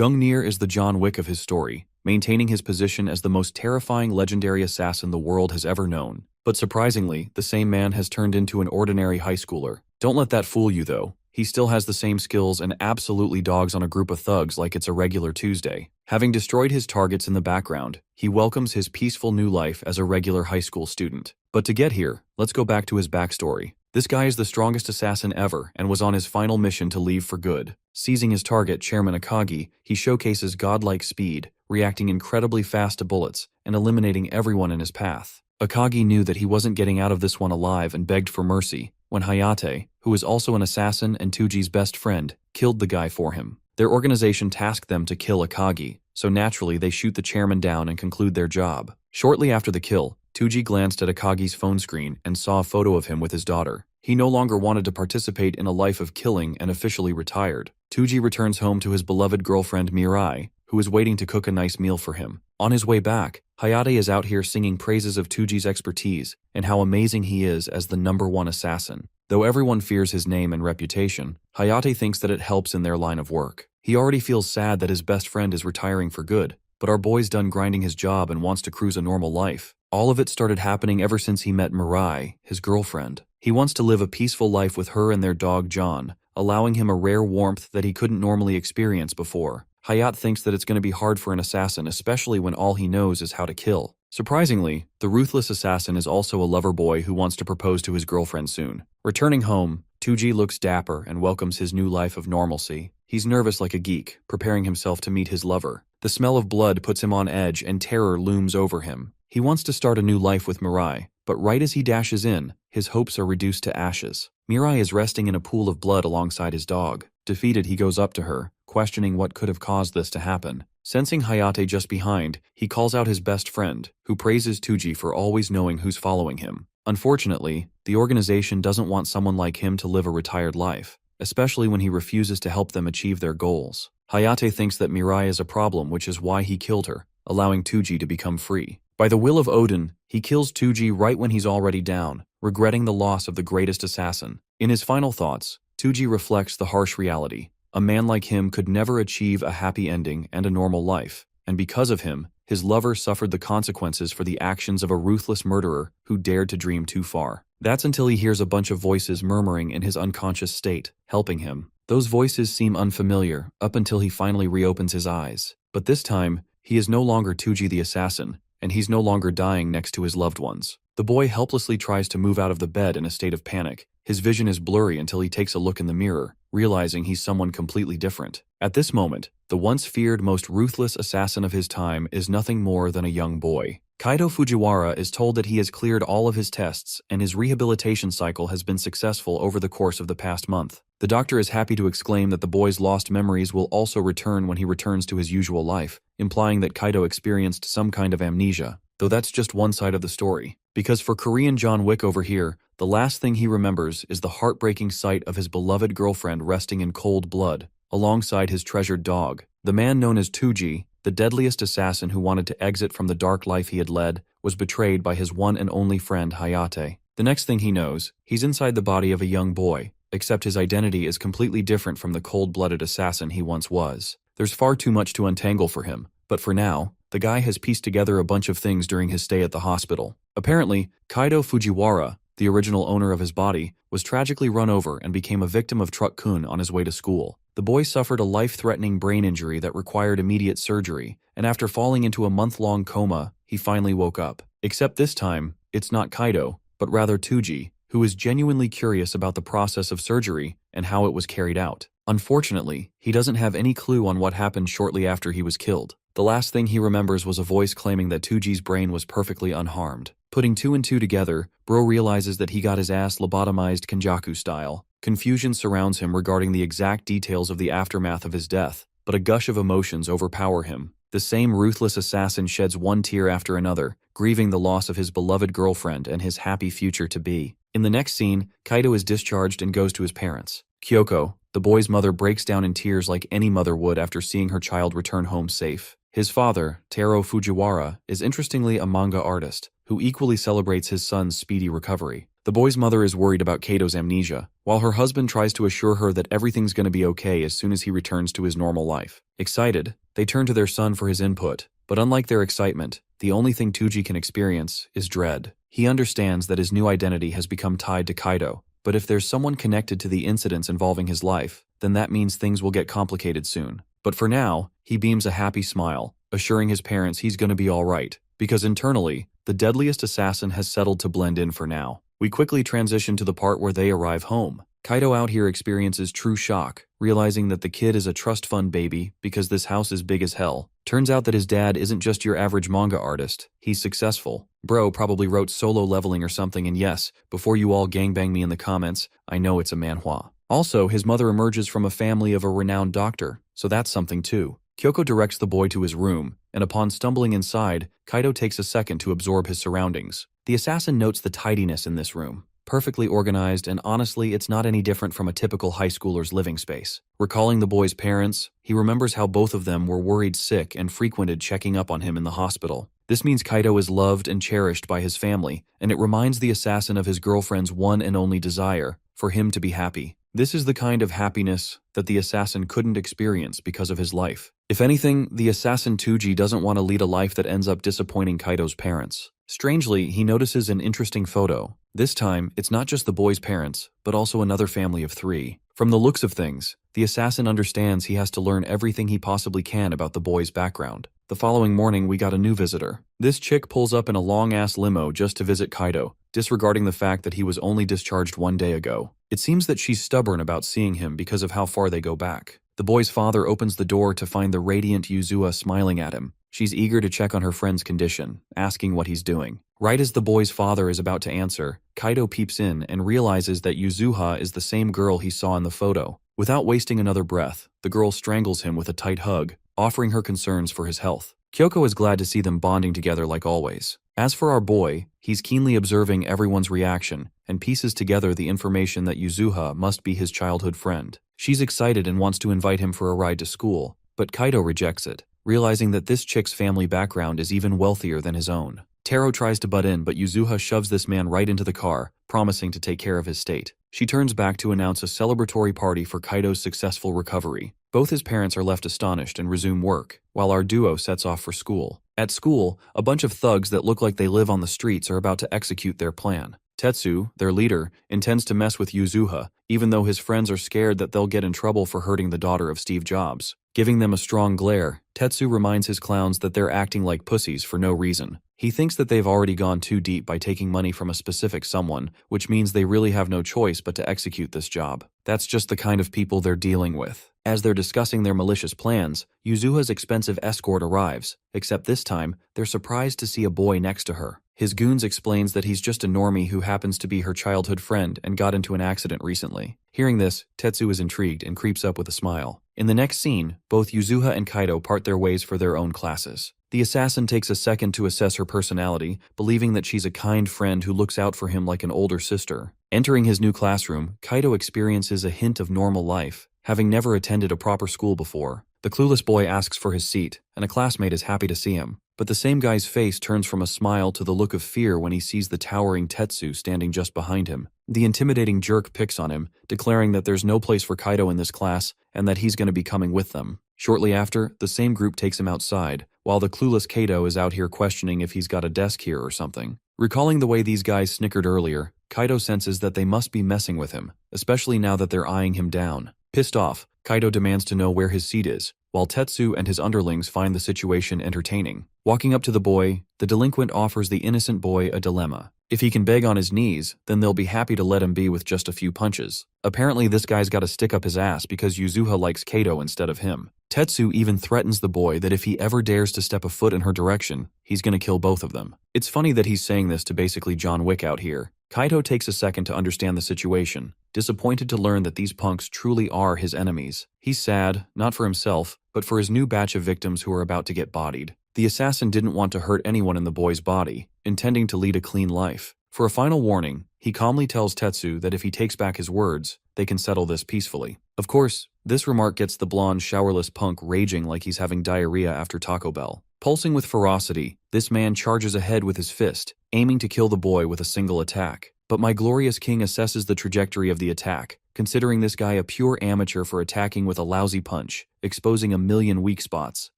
Gungnir is the John Wick of his story, maintaining his position as the most terrifying legendary assassin the world has ever known. But surprisingly, the same man has turned into an ordinary high schooler. Don't let that fool you though. He still has the same skills and absolutely dogs on a group of thugs like it's a regular Tuesday. Having destroyed his targets in the background, he welcomes his peaceful new life as a regular high school student. But to get here, let's go back to his backstory. This guy is the strongest assassin ever and was on his final mission to leave for good. Seizing his target, Chairman Akagi, he showcases godlike speed, reacting incredibly fast to bullets, and eliminating everyone in his path. Akagi knew that he wasn't getting out of this one alive and begged for mercy, when Hayate, who is also an assassin and Tuji's best friend, killed the guy for him. Their organization tasked them to kill Akagi, so naturally they shoot the chairman down and conclude their job. Shortly after the kill, Tuji glanced at Akagi's phone screen and saw a photo of him with his daughter. He no longer wanted to participate in a life of killing and officially retired. Tuji returns home to his beloved girlfriend Mirai, who is waiting to cook a nice meal for him. On his way back, Hayate is out here singing praises of Tuji's expertise and how amazing he is as the #1 assassin. Though everyone fears his name and reputation, Hayate thinks that it helps in their line of work. He already feels sad that his best friend is retiring for good, but our boy's done grinding his job and wants to cruise a normal life. All of it started happening ever since he met Mirai, his girlfriend. He wants to live a peaceful life with her and their dog John, allowing him a rare warmth that he couldn't normally experience before. Hayate thinks that it's going to be hard for an assassin, especially when all he knows is how to kill. Surprisingly, the ruthless assassin is also a lover boy who wants to propose to his girlfriend soon. Returning home, Tuji looks dapper and welcomes his new life of normalcy. He's nervous like a geek, preparing himself to meet his lover. The smell of blood puts him on edge and terror looms over him. He wants to start a new life with Mirai, but right as he dashes in, his hopes are reduced to ashes. Mirai is resting in a pool of blood alongside his dog. Defeated, he goes up to her, questioning what could have caused this to happen. Sensing Hayate just behind, he calls out his best friend, who praises Tuji for always knowing who's following him. Unfortunately, the organization doesn't want someone like him to live a retired life, especially when he refuses to help them achieve their goals. Hayate thinks that Mirai is a problem, which is why he killed her, allowing Tuji to become free. By the will of Odin, he kills Tuji right when he's already down, regretting the loss of the greatest assassin. In his final thoughts, Tuji reflects the harsh reality. A man like him could never achieve a happy ending and a normal life, and because of him, his lover suffered the consequences for the actions of a ruthless murderer who dared to dream too far. That's until he hears a bunch of voices murmuring in his unconscious state, helping him. Those voices seem unfamiliar up until he finally reopens his eyes. But this time, he is no longer Tuji the assassin, and he's no longer dying next to his loved ones. The boy helplessly tries to move out of the bed in a state of panic. His vision is blurry until he takes a look in the mirror, realizing he's someone completely different. At this moment, the once feared, most ruthless assassin of his time is nothing more than a young boy. Kaido Fujiwara is told that he has cleared all of his tests and his rehabilitation cycle has been successful over the course of the past month. The doctor is happy to exclaim that the boy's lost memories will also return when he returns to his usual life, implying that Kaido experienced some kind of amnesia. Though that's just one side of the story. Because for Korean John Wick over here, the last thing he remembers is the heartbreaking sight of his beloved girlfriend resting in cold blood, alongside his treasured dog. The man known as Tuji, the deadliest assassin who wanted to exit from the dark life he had led, was betrayed by his one and only friend Hayate. The next thing he knows, he's inside the body of a young boy, except his identity is completely different from the cold-blooded assassin he once was. There's far too much to untangle for him, but for now, the guy has pieced together a bunch of things during his stay at the hospital. Apparently, Kaido Fujiwara, the original owner of his body, was tragically run over and became a victim of Truck Kun on his way to school. The boy suffered a life-threatening brain injury that required immediate surgery, and after falling into a month-long coma, he finally woke up. Except this time, it's not Kaido, but rather Tuji, who is genuinely curious about the process of surgery and how it was carried out. Unfortunately, he doesn't have any clue on what happened shortly after he was killed. The last thing he remembers was a voice claiming that Tuji's brain was perfectly unharmed. Putting two and two together, Bro realizes that he got his ass lobotomized Kenjaku style. Confusion surrounds him regarding the exact details of the aftermath of his death, but a gush of emotions overpower him. The same ruthless assassin sheds one tear after another, grieving the loss of his beloved girlfriend and his happy future to be. In the next scene, Kaido is discharged and goes to his parents. Kyoko, the boy's mother, breaks down in tears like any mother would after seeing her child return home safe. His father, Taro Fujiwara, is interestingly a manga artist, who equally celebrates his son's speedy recovery. The boy's mother is worried about Kato's amnesia, while her husband tries to assure her that everything's going to be okay as soon as he returns to his normal life. Excited, they turn to their son for his input, but unlike their excitement, the only thing Tuji can experience is dread. He understands that his new identity has become tied to Kaito, but if there's someone connected to the incidents involving his life, then that means things will get complicated soon. But for now, he beams a happy smile, assuring his parents he's going to be alright, because internally, the deadliest assassin has settled to blend in for now. We quickly transition to the part where they arrive home. Kaito out here experiences true shock, realizing that the kid is a trust fund baby because this house is big as hell. Turns out that his dad isn't just your average manga artist, he's successful. Bro probably wrote Solo Leveling or something, and yes, before you all gangbang me in the comments, I know it's a manhwa. Also, his mother emerges from a family of a renowned doctor, so that's something too. Kyoko directs the boy to his room, and upon stumbling inside, Kaito takes a second to absorb his surroundings. The assassin notes the tidiness in this room. Perfectly organized, and honestly, it's not any different from a typical high schooler's living space. Recalling the boy's parents, he remembers how both of them were worried sick and frequented checking up on him in the hospital. This means Kaito is loved and cherished by his family, and it reminds the assassin of his girlfriend's one and only desire, for him to be happy. This is the kind of happiness that the assassin couldn't experience because of his life. If anything, the assassin Tuji doesn't want to lead a life that ends up disappointing Kaito's parents. Strangely, he notices an interesting photo. This time, it's not just the boy's parents, but also another family of 3. From the looks of things, the assassin understands he has to learn everything he possibly can about the boy's background. The following morning, we got a new visitor. This chick pulls up in a long-ass limo just to visit Kaito, disregarding the fact that he was only discharged 1 day ago. It seems that she's stubborn about seeing him because of how far they go back. The boy's father opens the door to find the radiant Yuzuha smiling at him. She's eager to check on her friend's condition, asking what he's doing. Right as the boy's father is about to answer, Kaito peeps in and realizes that Yuzuha is the same girl he saw in the photo. Without wasting another breath, the girl strangles him with a tight hug, offering her concerns for his health. Kyoko is glad to see them bonding together like always. As for our boy, he's keenly observing everyone's reaction and pieces together the information that Yuzuha must be his childhood friend. She's excited and wants to invite him for a ride to school, but Kaito rejects it, realizing that this chick's family background is even wealthier than his own. Taro tries to butt in, but Yuzuha shoves this man right into the car, promising to take care of his state. She turns back to announce a celebratory party for Kaito's successful recovery. Both his parents are left astonished and resume work, while our duo sets off for school. At school, a bunch of thugs that look like they live on the streets are about to execute their plan. Tetsu, their leader, intends to mess with Yuzuha, even though his friends are scared that they'll get in trouble for hurting the daughter of Steve Jobs. Giving them a strong glare, Tetsu reminds his clowns that they're acting like pussies for no reason. He thinks that they've already gone too deep by taking money from a specific someone, which means they really have no choice but to execute this job. That's just the kind of people they're dealing with. As they're discussing their malicious plans, Yuzuha's expensive escort arrives, except this time, they're surprised to see a boy next to her. His goons explains that he's just a normie who happens to be her childhood friend and got into an accident recently. Hearing this, Tetsu is intrigued and creeps up with a smile. In the next scene, both Yuzuha and Kaito part their ways for their own classes. The assassin takes a second to assess her personality, believing that she's a kind friend who looks out for him like an older sister. Entering his new classroom, Kaito experiences a hint of normal life, having never attended a proper school before. The clueless boy asks for his seat, and a classmate is happy to see him. But the same guy's face turns from a smile to the look of fear when he sees the towering Tetsu standing just behind him. The intimidating jerk picks on him, declaring that there's no place for Kaito in this class and that he's going to be coming with them. Shortly after, the same group takes him outside, while the clueless Kaito is out here questioning if he's got a desk here or something. Recalling the way these guys snickered earlier, Kaito senses that they must be messing with him, especially now that they're eyeing him down. Pissed off, Kaito demands to know where his seat is, while Tetsu and his underlings find the situation entertaining. Walking up to the boy, the delinquent offers the innocent boy a dilemma. If he can beg on his knees, then they'll be happy to let him be with just a few punches. Apparently this guy's got to stick up his ass because Yuzuha likes Kaito instead of him. Tetsu even threatens the boy that if he ever dares to step a foot in her direction, he's gonna kill both of them. It's funny that he's saying this to basically John Wick out here. Kaito takes a second to understand the situation, disappointed to learn that these punks truly are his enemies. He's sad, not for himself, but for his new batch of victims who are about to get bodied. The assassin didn't want to hurt anyone in the boy's body, intending to lead a clean life. For a final warning, he calmly tells Tetsu that if he takes back his words, they can settle this peacefully. Of course, this remark gets the blonde, showerless punk raging like he's having diarrhea after Taco Bell. Pulsing with ferocity, this man charges ahead with his fist, aiming to kill the boy with a single attack. But my glorious king assesses the trajectory of the attack, considering this guy a pure amateur for attacking with a lousy punch, exposing a million weak spots.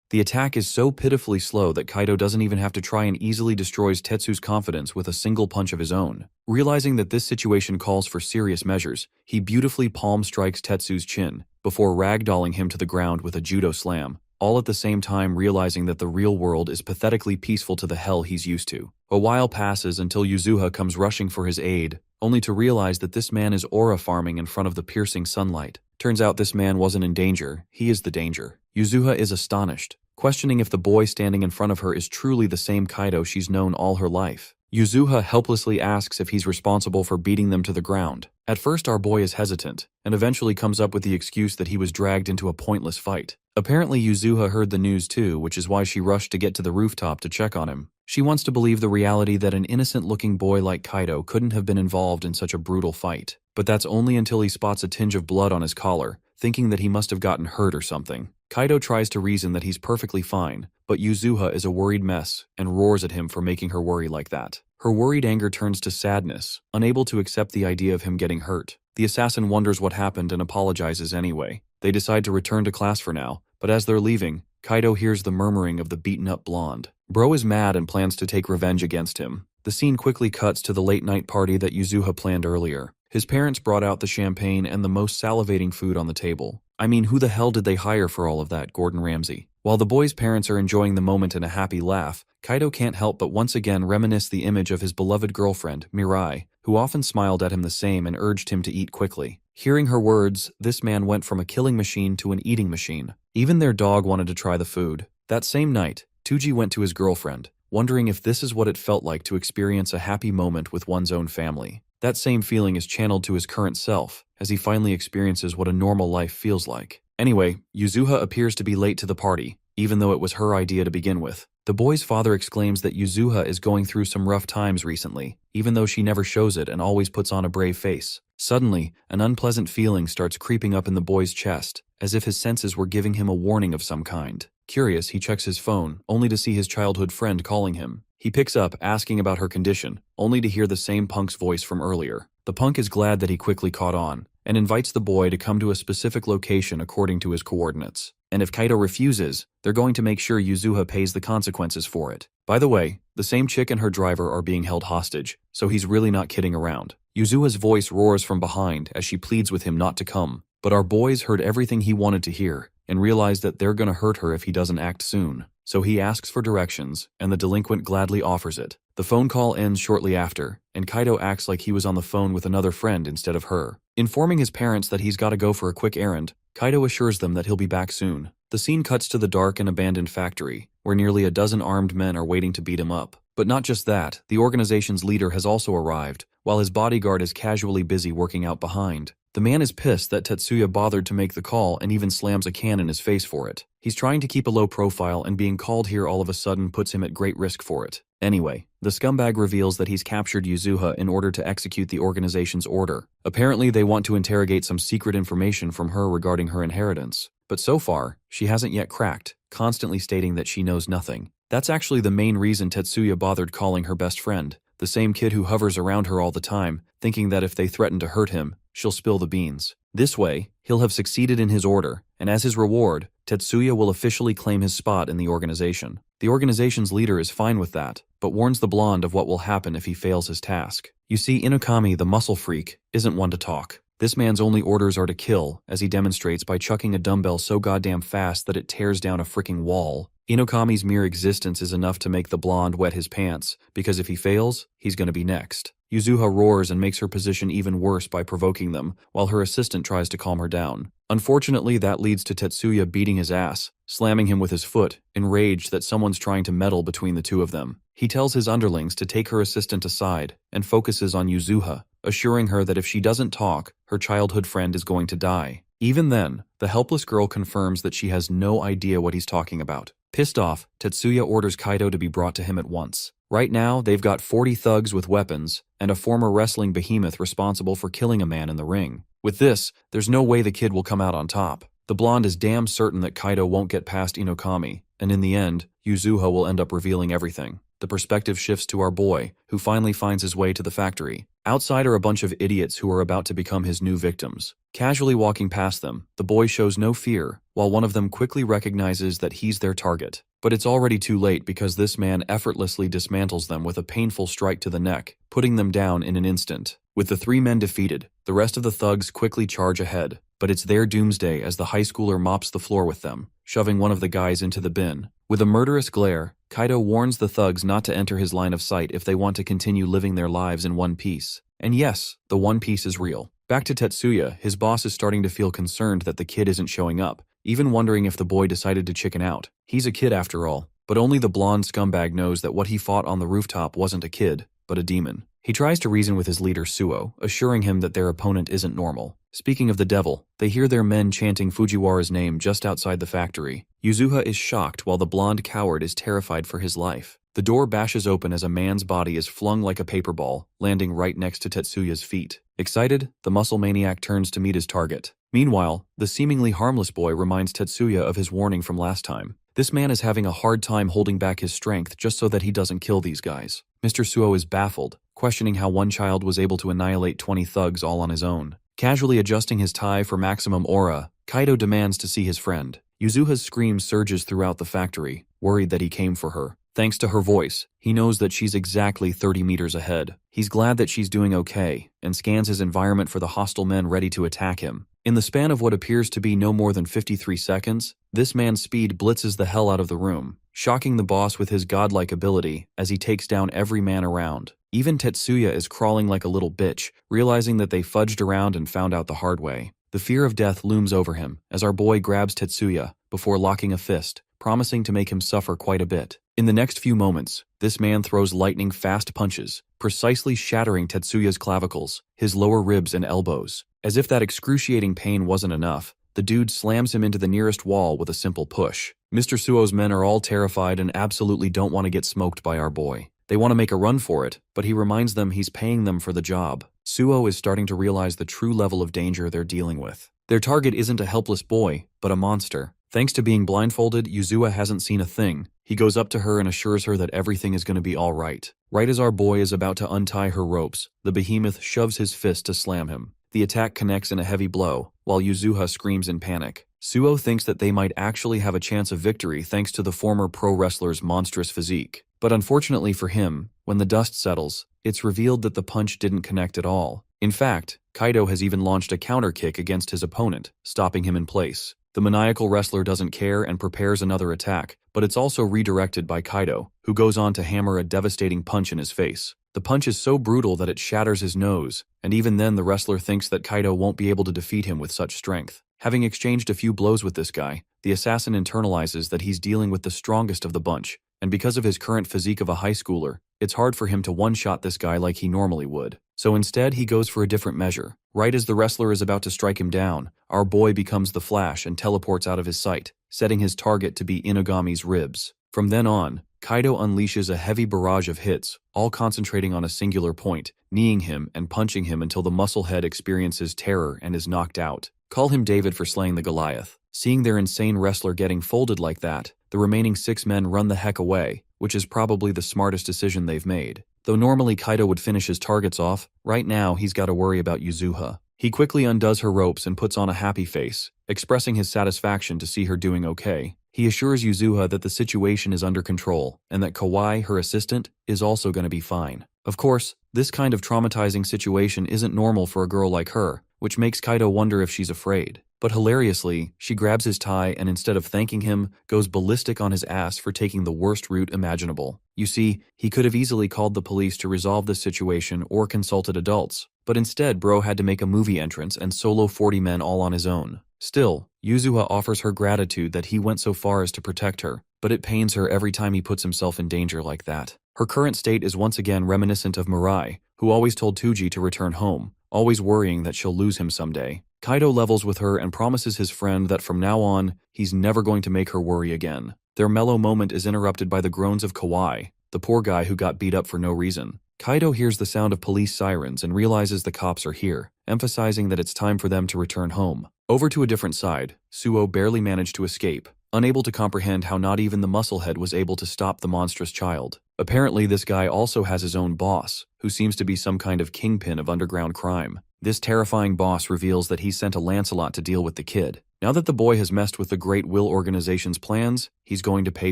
The attack is so pitifully slow that Kaido doesn't even have to try and easily destroys Tetsu's confidence with a single punch of his own. Realizing that this situation calls for serious measures, he beautifully palm strikes Tetsu's chin, before ragdolling him to the ground with a judo slam, all at the same time realizing that the real world is pathetically peaceful to the hell he's used to. A while passes until Yuzuha comes rushing for his aid, only to realize that this man is aura farming in front of the piercing sunlight. Turns out this man wasn't in danger, he is the danger. Yuzuha is astonished, questioning if the boy standing in front of her is truly the same Kaido she's known all her life. Yuzuha helplessly asks if he's responsible for beating them to the ground. At first our boy is hesitant, and eventually comes up with the excuse that he was dragged into a pointless fight. Apparently Yuzuha heard the news too, which is why she rushed to get to the rooftop to check on him. She wants to believe the reality that an innocent-looking boy like Kaido couldn't have been involved in such a brutal fight. But that's only until he spots a tinge of blood on his collar, thinking that he must have gotten hurt or something. Kaido tries to reason that he's perfectly fine, but Yuzuha is a worried mess and roars at him for making her worry like that. Her worried anger turns to sadness, unable to accept the idea of him getting hurt. The assassin wonders what happened and apologizes anyway. They decide to return to class for now, but as they're leaving, Kaido hears the murmuring of the beaten-up blonde. Bro is mad and plans to take revenge against him. The scene quickly cuts to the late-night party that Yuzuha planned earlier. His parents brought out the champagne and the most salivating food on the table. I mean, who the hell did they hire for all of that, Gordon Ramsay? While the boy's parents are enjoying the moment in a happy laugh, Kaido can't help but once again reminisce the image of his beloved girlfriend, Mirai, who often smiled at him the same and urged him to eat quickly. Hearing her words, this man went from a killing machine to an eating machine. Even their dog wanted to try the food. That same night, Tuji went to his girlfriend, wondering if this is what it felt like to experience a happy moment with one's own family. That same feeling is channeled to his current self, as he finally experiences what a normal life feels like. Anyway, Yuzuha appears to be late to the party, even though it was her idea to begin with. The boy's father exclaims that Yuzuha is going through some rough times recently, even though she never shows it and always puts on a brave face. Suddenly, an unpleasant feeling starts creeping up in the boy's chest, as if his senses were giving him a warning of some kind. Curious, he checks his phone, only to see his childhood friend calling him. He picks up, asking about her condition, only to hear the same punk's voice from earlier. The punk is glad that he quickly caught on, and invites the boy to come to a specific location according to his coordinates. And if Kaido refuses, they're going to make sure Yuzuha pays the consequences for it. By the way, the same chick and her driver are being held hostage, so he's really not kidding around. Yuzuha's voice roars from behind as she pleads with him not to come, but our boys heard everything he wanted to hear, and realized that they're gonna hurt her if he doesn't act soon. So he asks for directions, and the delinquent gladly offers it. The phone call ends shortly after, and Kaido acts like he was on the phone with another friend instead of her. Informing his parents that he's gotta go for a quick errand, Kaido assures them that he'll be back soon. The scene cuts to the dark and abandoned factory, where nearly a dozen armed men are waiting to beat him up. But not just that, the organization's leader has also arrived, while his bodyguard is casually busy working out behind. The man is pissed that Tetsuya bothered to make the call and even slams a can in his face for it. He's trying to keep a low profile, and being called here all of a sudden puts him at great risk for it. Anyway, the scumbag reveals that he's captured Yuzuha in order to execute the organization's order. Apparently they want to interrogate some secret information from her regarding her inheritance. But so far, she hasn't yet cracked, constantly stating that she knows nothing. That's actually the main reason Tetsuya bothered calling her best friend, the same kid who hovers around her all the time, thinking that if they threaten to hurt him, she'll spill the beans. This way, he'll have succeeded in his order, and as his reward, Tetsuya will officially claim his spot in the organization. The organization's leader is fine with that, but warns the blonde of what will happen if he fails his task. You see, Inokami, the muscle freak, isn't one to talk. This man's only orders are to kill, as he demonstrates by chucking a dumbbell so goddamn fast that it tears down a freaking wall. Inokami's mere existence is enough to make the blonde wet his pants, because if he fails, he's gonna be next. Yuzuha roars and makes her position even worse by provoking them, while her assistant tries to calm her down. Unfortunately, that leads to Tetsuya beating his ass, slamming him with his foot, enraged that someone's trying to meddle between the two of them. He tells his underlings to take her assistant aside, and focuses on Yuzuha, assuring her that if she doesn't talk, her childhood friend is going to die. Even then, the helpless girl confirms that she has no idea what he's talking about. Pissed off, Tetsuya orders Kaido to be brought to him at once. Right now, they've got 40 thugs with weapons, and a former wrestling behemoth responsible for killing a man in the ring. With this, there's no way the kid will come out on top. The blonde is damn certain that Kaido won't get past Inokami, and in the end, Yuzuha will end up revealing everything. the perspective shifts to our boy, who finally finds his way to the factory. Outside are a bunch of idiots who are about to become his new victims. Casually walking past them, the boy shows no fear, while one of them quickly recognizes that he's their target. But it's already too late because this man effortlessly dismantles them with a painful strike to the neck, putting them down in an instant. With the 3 men defeated, the rest of the thugs quickly charge ahead, but it's their doomsday as the high schooler mops the floor with them, shoving one of the guys into the bin. With a murderous glare, Kaido warns the thugs not to enter his line of sight if they want to continue living their lives in one piece. And yes, the One Piece is real. Back to Tetsuya, his boss is starting to feel concerned that the kid isn't showing up, even wondering if the boy decided to chicken out. He's a kid after all, but only the blonde scumbag knows that what he fought on the rooftop wasn't a kid, but a demon. He tries to reason with his leader Suo, assuring him that their opponent isn't normal. Speaking of the devil, they hear their men chanting Fujiwara's name just outside the factory. Yuzuha is shocked while the blonde coward is terrified for his life. The door bashes open as a man's body is flung like a paper ball, landing right next to Tetsuya's feet. Excited, the muscle maniac turns to meet his target. Meanwhile, the seemingly harmless boy reminds Tetsuya of his warning from last time. This man is having a hard time holding back his strength just so that he doesn't kill these guys. Mr. Suo is baffled, questioning how one child was able to annihilate 20 thugs all on his own. Casually adjusting his tie for maximum aura, Kaido demands to see his friend. Yuzuha's scream surges throughout the factory, worried that he came for her. Thanks to her voice, he knows that she's exactly 30 meters ahead. He's glad that she's doing okay, and scans his environment for the hostile men ready to attack him. In the span of what appears to be no more than 53 seconds, this man's speed blitzes the hell out of the room, shocking the boss with his godlike ability as he takes down every man around. Even Tetsuya is crawling like a little bitch, realizing that they fudged around and found out the hard way. The fear of death looms over him as our boy grabs Tetsuya before locking a fist, promising to make him suffer quite a bit. In the next few moments, this man throws lightning-fast punches, precisely shattering Tetsuya's clavicles, his lower ribs and elbows. As if that excruciating pain wasn't enough, the dude slams him into the nearest wall with a simple push. Mr. Suo's men are all terrified and absolutely don't want to get smoked by our boy. They want to make a run for it, but he reminds them he's paying them for the job. Suo is starting to realize the true level of danger they're dealing with. Their target isn't a helpless boy, but a monster. Thanks to being blindfolded, Yuzuha hasn't seen a thing. He goes up to her and assures her that everything is going to be all right. Right as our boy is about to untie her ropes, the behemoth shoves his fist to slam him. The attack connects in a heavy blow, while Yuzuha screams in panic. Suo thinks that they might actually have a chance of victory thanks to the former pro wrestler's monstrous physique. But unfortunately for him, when the dust settles, it's revealed that the punch didn't connect at all. In fact, Kaido has even launched a counter kick against his opponent, stopping him in place. The maniacal wrestler doesn't care and prepares another attack, but it's also redirected by Kaido, who goes on to hammer a devastating punch in his face. The punch is so brutal that it shatters his nose, and even then the wrestler thinks that Kaido won't be able to defeat him with such strength. Having exchanged a few blows with this guy, the assassin internalizes that he's dealing with the strongest of the bunch, and because of his current physique of a high schooler, it's hard for him to one-shot this guy like he normally would. So instead, he goes for a different measure. Right as the wrestler is about to strike him down, our boy becomes the Flash and teleports out of his sight, setting his target to be Inugami's ribs. From then on, Kaido unleashes a heavy barrage of hits, all concentrating on a singular point, kneeing him and punching him until the musclehead experiences terror and is knocked out. Call him David for slaying the Goliath. Seeing their insane wrestler getting folded like that, the remaining 6 men run the heck away, which is probably the smartest decision they've made. Though normally Kaido would finish his targets off, right now he's got to worry about Yuzuha. He quickly undoes her ropes and puts on a happy face, expressing his satisfaction to see her doing okay. He assures Yuzuha that the situation is under control, and that Kawai, her assistant, is also going to be fine. Of course, this kind of traumatizing situation isn't normal for a girl like her, which makes Kaido wonder if she's afraid. But hilariously, she grabs his tie and instead of thanking him, goes ballistic on his ass for taking the worst route imaginable. You see, he could have easily called the police to resolve this situation or consulted adults, but instead bro had to make a movie entrance and solo 40 men all on his own. Still, Yuzuha offers her gratitude that he went so far as to protect her, but it pains her every time he puts himself in danger like that. Her current state is once again reminiscent of Mirai, who always told Tuji to return home, always worrying that she'll lose him someday. Kaido levels with her and promises his friend that from now on, he's never going to make her worry again. Their mellow moment is interrupted by the groans of Kawai, the poor guy who got beat up for no reason. Kaido hears the sound of police sirens and realizes the cops are here, emphasizing that it's time for them to return home. Over to a different side, Suo barely managed to escape, unable to comprehend how not even the musclehead was able to stop the monstrous child. Apparently, this guy also has his own boss, who seems to be some kind of kingpin of underground crime. This terrifying boss reveals that he sent a Lancelot to deal with the kid. Now that the boy has messed with the Great Will Organization's plans, he's going to pay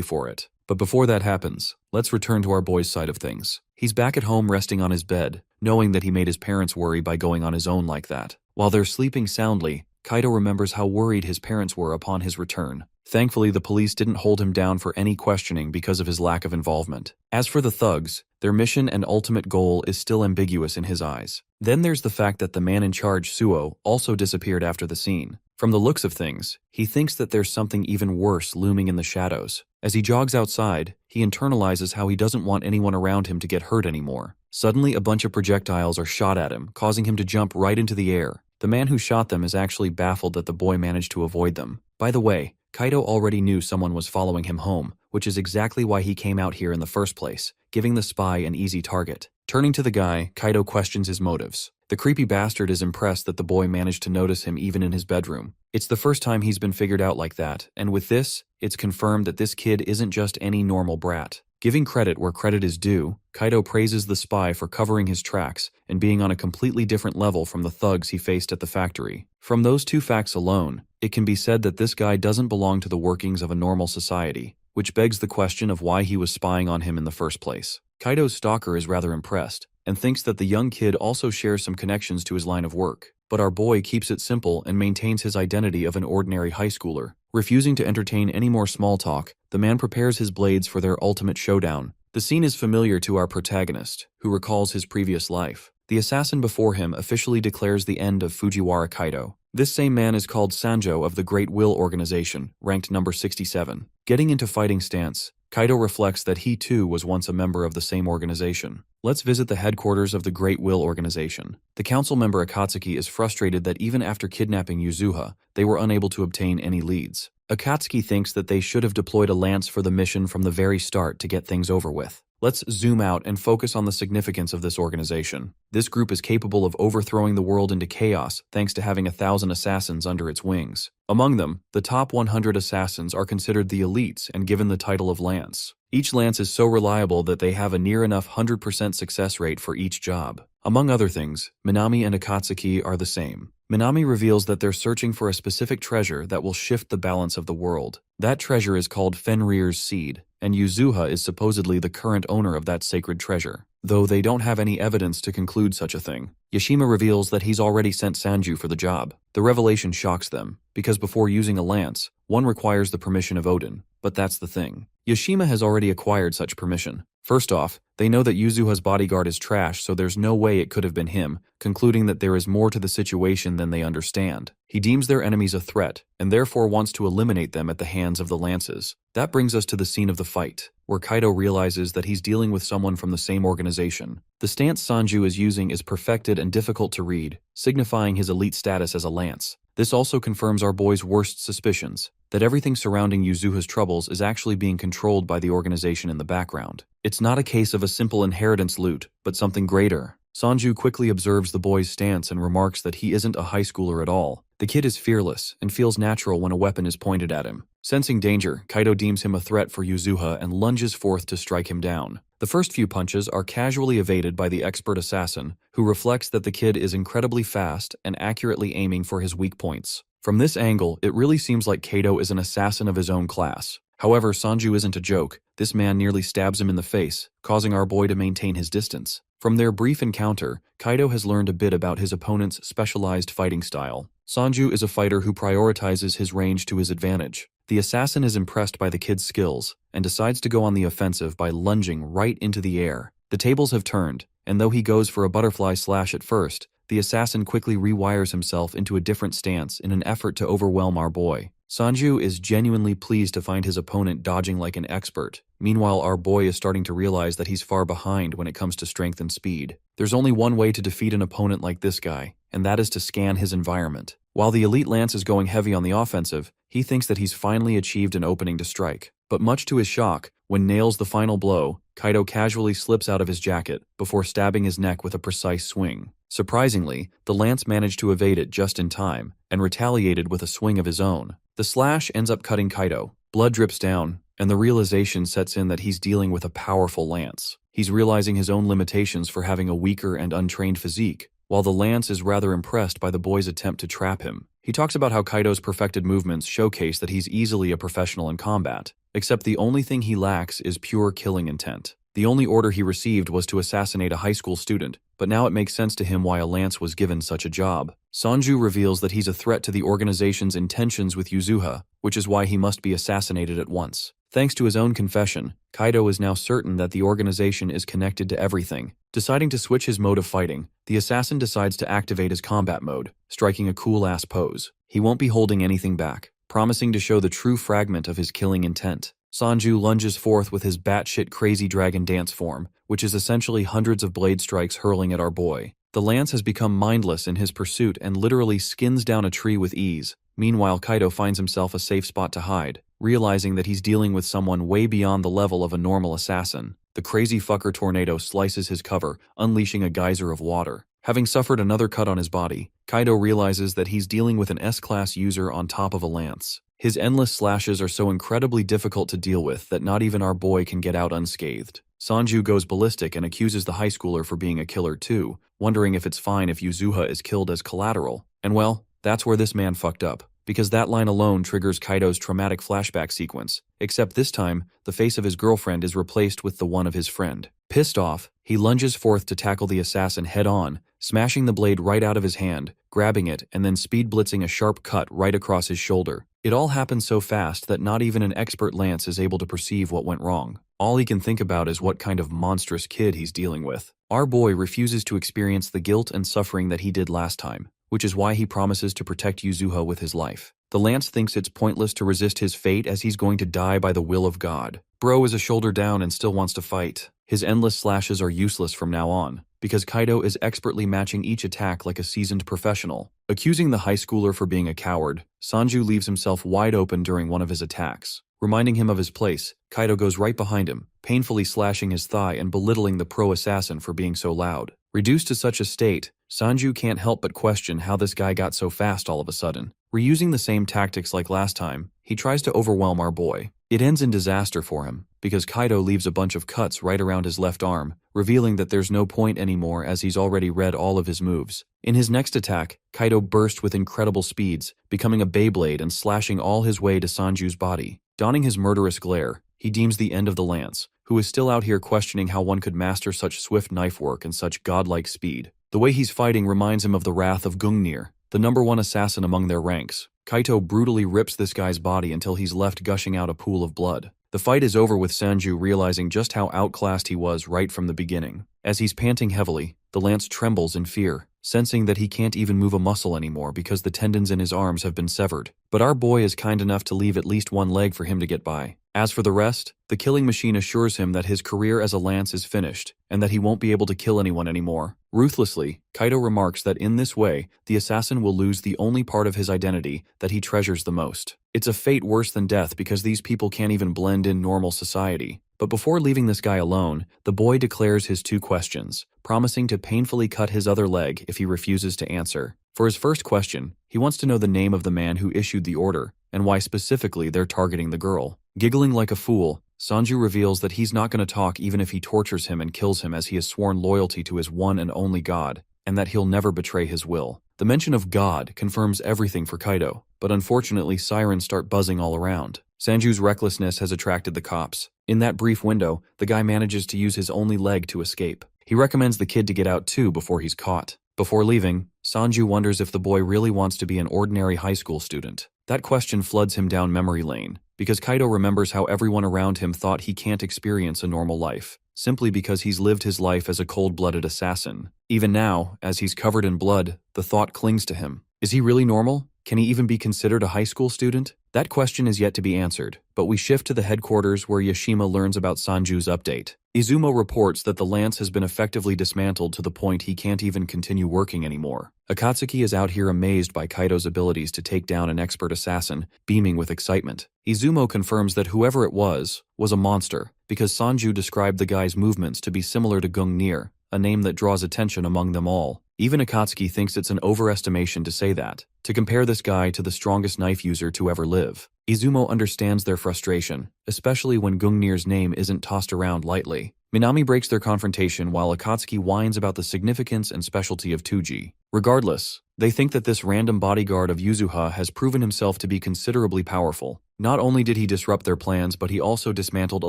for it. But before that happens, let's return to our boy's side of things. He's back at home resting on his bed, knowing that he made his parents worry by going on his own like that. While they're sleeping soundly, Kaido remembers how worried his parents were upon his return. Thankfully, the police didn't hold him down for any questioning because of his lack of involvement. As for the thugs, their mission and ultimate goal is still ambiguous in his eyes. Then there's the fact that the man in charge, Suo, also disappeared after the scene. From the looks of things, he thinks that there's something even worse looming in the shadows. As he jogs outside, he internalizes how he doesn't want anyone around him to get hurt anymore. Suddenly, a bunch of projectiles are shot at him, causing him to jump right into the air. The man who shot them is actually baffled that the boy managed to avoid them. By the way, Kaido already knew someone was following him home, which is exactly why he came out here in the first place, giving the spy an easy target. Turning to the guy, Kaido questions his motives. The creepy bastard is impressed that the boy managed to notice him even in his bedroom. It's the first time he's been figured out like that, and with this, it's confirmed that this kid isn't just any normal brat. Giving credit where credit is due, Kaido praises the spy for covering his tracks and being on a completely different level from the thugs he faced at the factory. From those two facts alone, it can be said that this guy doesn't belong to the workings of a normal society, which begs the question of why he was spying on him in the first place. Kaido's stalker is rather impressed, and thinks that the young kid also shares some connections to his line of work. But our boy keeps it simple and maintains his identity of an ordinary high schooler. Refusing to entertain any more small talk, the man prepares his blades for their ultimate showdown. The scene is familiar to our protagonist, who recalls his previous life. The assassin before him officially declares the end of Fujiwara Kaido. This same man is called Sanjo of the Great Will Organization, ranked number 67. Getting into fighting stance, Kaido reflects that he too was once a member of the same organization. Let's visit the headquarters of the Great Will Organization. The council member Akatsuki is frustrated that even after kidnapping Yuzuha, they were unable to obtain any leads. Akatsuki thinks that they should have deployed a lance for the mission from the very start to get things over with. Let's zoom out and focus on the significance of this organization. This group is capable of overthrowing the world into chaos thanks to having 1,000 assassins under its wings. Among them, the top 100 assassins are considered the elites and given the title of Lance. Each Lance is so reliable that they have a near enough 100% success rate for each job. Among other things, Minami and Akatsuki are the same. Minami reveals that they're searching for a specific treasure that will shift the balance of the world. That treasure is called Fenrir's Seed, and Yuzuha is supposedly the current owner of that sacred treasure, though they don't have any evidence to conclude such a thing. Yashima reveals that he's already sent Sanju for the job. The revelation shocks them, because before using a lance, one requires the permission of Odin. But that's the thing. Yashima has already acquired such permission. First off, they know that Yuzuha's bodyguard is trash, so there's no way it could have been him, concluding that there is more to the situation than they understand. He deems their enemies a threat, and therefore wants to eliminate them at the hands of the lances. That brings us to the scene of the fight, where Kaido realizes that he's dealing with someone from the same organization. The stance Sanju is using is perfected and difficult to read, signifying his elite status as a lance. This also confirms our boy's worst suspicions, that everything surrounding Yuzuha's troubles is actually being controlled by the organization in the background. It's not a case of a simple inheritance loot, but something greater. Sanju quickly observes the boy's stance and remarks that he isn't a high schooler at all. The kid is fearless and feels natural when a weapon is pointed at him. Sensing danger, Kaido deems him a threat for Yuzuha and lunges forth to strike him down. The first few punches are casually evaded by the expert assassin, who reflects that the kid is incredibly fast and accurately aiming for his weak points. From this angle, it really seems like Kaido is an assassin of his own class. However, Sanju isn't a joke. This man nearly stabs him in the face, causing our boy to maintain his distance. From their brief encounter, Kaido has learned a bit about his opponent's specialized fighting style. Sanju is a fighter who prioritizes his range to his advantage. The assassin is impressed by the kid's skills and decides to go on the offensive by lunging right into the air. The tables have turned, and though he goes for a butterfly slash at first, the assassin quickly rewires himself into a different stance in an effort to overwhelm our boy. Sanju is genuinely pleased to find his opponent dodging like an expert. Meanwhile, our boy is starting to realize that he's far behind when it comes to strength and speed. There's only one way to defeat an opponent like this guy, and that is to scan his environment. While the elite lance is going heavy on the offensive, he thinks that he's finally achieved an opening to strike. But much to his shock, when nails the final blow, Kaido casually slips out of his jacket before stabbing his neck with a precise swing. Surprisingly, the lance managed to evade it just in time and retaliated with a swing of his own. The slash ends up cutting Kaido, Blood drips down, and the realization sets in that he's dealing with a powerful lance. He's realizing his own limitations for having a weaker and untrained physique, while the lance is rather impressed by the boy's attempt to trap him. He talks about how Kaido's perfected movements showcase that he's easily a professional in combat, except the only thing he lacks is pure killing intent. The only order he received was to assassinate a high school student, but now it makes sense to him why a lance was given such a job. Sanju reveals that he's a threat to the organization's intentions with Yuzuha, which is why he must be assassinated at once. Thanks to his own confession, Kaido is now certain that the organization is connected to everything. Deciding to switch his mode of fighting, the assassin decides to activate his combat mode, striking a cool-ass pose. He won't be holding anything back, promising to show the true fragment of his killing intent. Sanju lunges forth with his batshit crazy dragon dance form, which is essentially hundreds of blade strikes hurling at our boy. The lance has become mindless in his pursuit and literally skins down a tree with ease. Meanwhile, Kaido finds himself a safe spot to hide, realizing that he's dealing with someone way beyond the level of a normal assassin. The crazy fucker tornado slices his cover, unleashing a geyser of water. Having suffered another cut on his body, Kaido realizes that he's dealing with an S-class user on top of a lance. His endless slashes are so incredibly difficult to deal with that not even our boy can get out unscathed. Sanju goes ballistic and accuses the high schooler for being a killer too, wondering if it's fine if Yuzuha is killed as collateral. And well, that's where this man fucked up, because that line alone triggers Kaido's traumatic flashback sequence, except this time, the face of his girlfriend is replaced with the one of his friend. Pissed off, he lunges forth to tackle the assassin head-on, smashing the blade right out of his hand, grabbing it, and then speed blitzing a sharp cut right across his shoulder. It all happens so fast that not even an expert lance is able to perceive what went wrong. All he can think about is what kind of monstrous kid he's dealing with. Our boy refuses to experience the guilt and suffering that he did last time, which is why he promises to protect Yuzuha with his life. The lance thinks it's pointless to resist his fate as he's going to die by the will of God. Bro is a shoulder down and still wants to fight. His endless slashes are useless from now on, because Kaido is expertly matching each attack like a seasoned professional. Accusing the high schooler for being a coward, Sanju leaves himself wide open during one of his attacks. Reminding him of his place, Kaido goes right behind him, painfully slashing his thigh and belittling the pro-assassin for being so loud. Reduced to such a state, Sanju can't help but question how this guy got so fast all of a sudden. Reusing the same tactics like last time, he tries to overwhelm our boy. It ends in disaster for him, because Kaido leaves a bunch of cuts right around his left arm, revealing that there's no point anymore as he's already read all of his moves. In his next attack, Kaido burst with incredible speeds, becoming a Beyblade and slashing all his way to Sanju's body. Donning his murderous glare, he deems the end of the lance, who is still out here questioning how one could master such swift knife work and such godlike speed. The way he's fighting reminds him of the wrath of Gungnir, the #1 assassin among their ranks. Kaito brutally rips this guy's body until he's left gushing out a pool of blood. The fight is over with Sanju realizing just how outclassed he was right from the beginning. As he's panting heavily, the lance trembles in fear, sensing that he can't even move a muscle anymore because the tendons in his arms have been severed. But our boy is kind enough to leave at least one leg for him to get by. As for the rest, the killing machine assures him that his career as a lance is finished, and that he won't be able to kill anyone anymore. Ruthlessly, Kaito remarks that in this way, the assassin will lose the only part of his identity that he treasures the most. It's a fate worse than death because these people can't even blend in normal society. But before leaving this guy alone, the boy declares his 2 questions, promising to painfully cut his other leg if he refuses to answer. For his first question, he wants to know the name of the man who issued the order, and why specifically they're targeting the girl. Giggling like a fool, Sanju reveals that he's not going to talk even if he tortures him and kills him as he has sworn loyalty to his one and only God, and that he'll never betray his will. The mention of God confirms everything for Kaito, but unfortunately sirens start buzzing all around. Sanju's recklessness has attracted the cops. In that brief window, the guy manages to use his only leg to escape. He recommends the kid to get out too before he's caught. Before leaving, Sanju wonders if the boy really wants to be an ordinary high school student. That question floods him down memory lane, because Kaito remembers how everyone around him thought he can't experience a normal life, simply because he's lived his life as a cold-blooded assassin. Even now, as he's covered in blood, the thought clings to him. Is he really normal? Can he even be considered a high school student? That question is yet to be answered, but we shift to the headquarters where Yashima learns about Sanju's update. Izumo reports that the lance has been effectively dismantled to the point he can't even continue working anymore. Akatsuki is out here amazed by Kaito's abilities to take down an expert assassin, beaming with excitement. Izumo confirms that whoever it was a monster, because Sanju described the guy's movements to be similar to Gungnir, a name that draws attention among them all. Even Akatsuki thinks it's an overestimation to say that, to compare this guy to the strongest knife user to ever live. Izumo understands their frustration, especially when Gungnir's name isn't tossed around lightly. Minami breaks their confrontation while Akatsuki whines about the significance and specialty of Tuji. Regardless, they think that this random bodyguard of Yuzuha has proven himself to be considerably powerful. Not only did he disrupt their plans, but he also dismantled a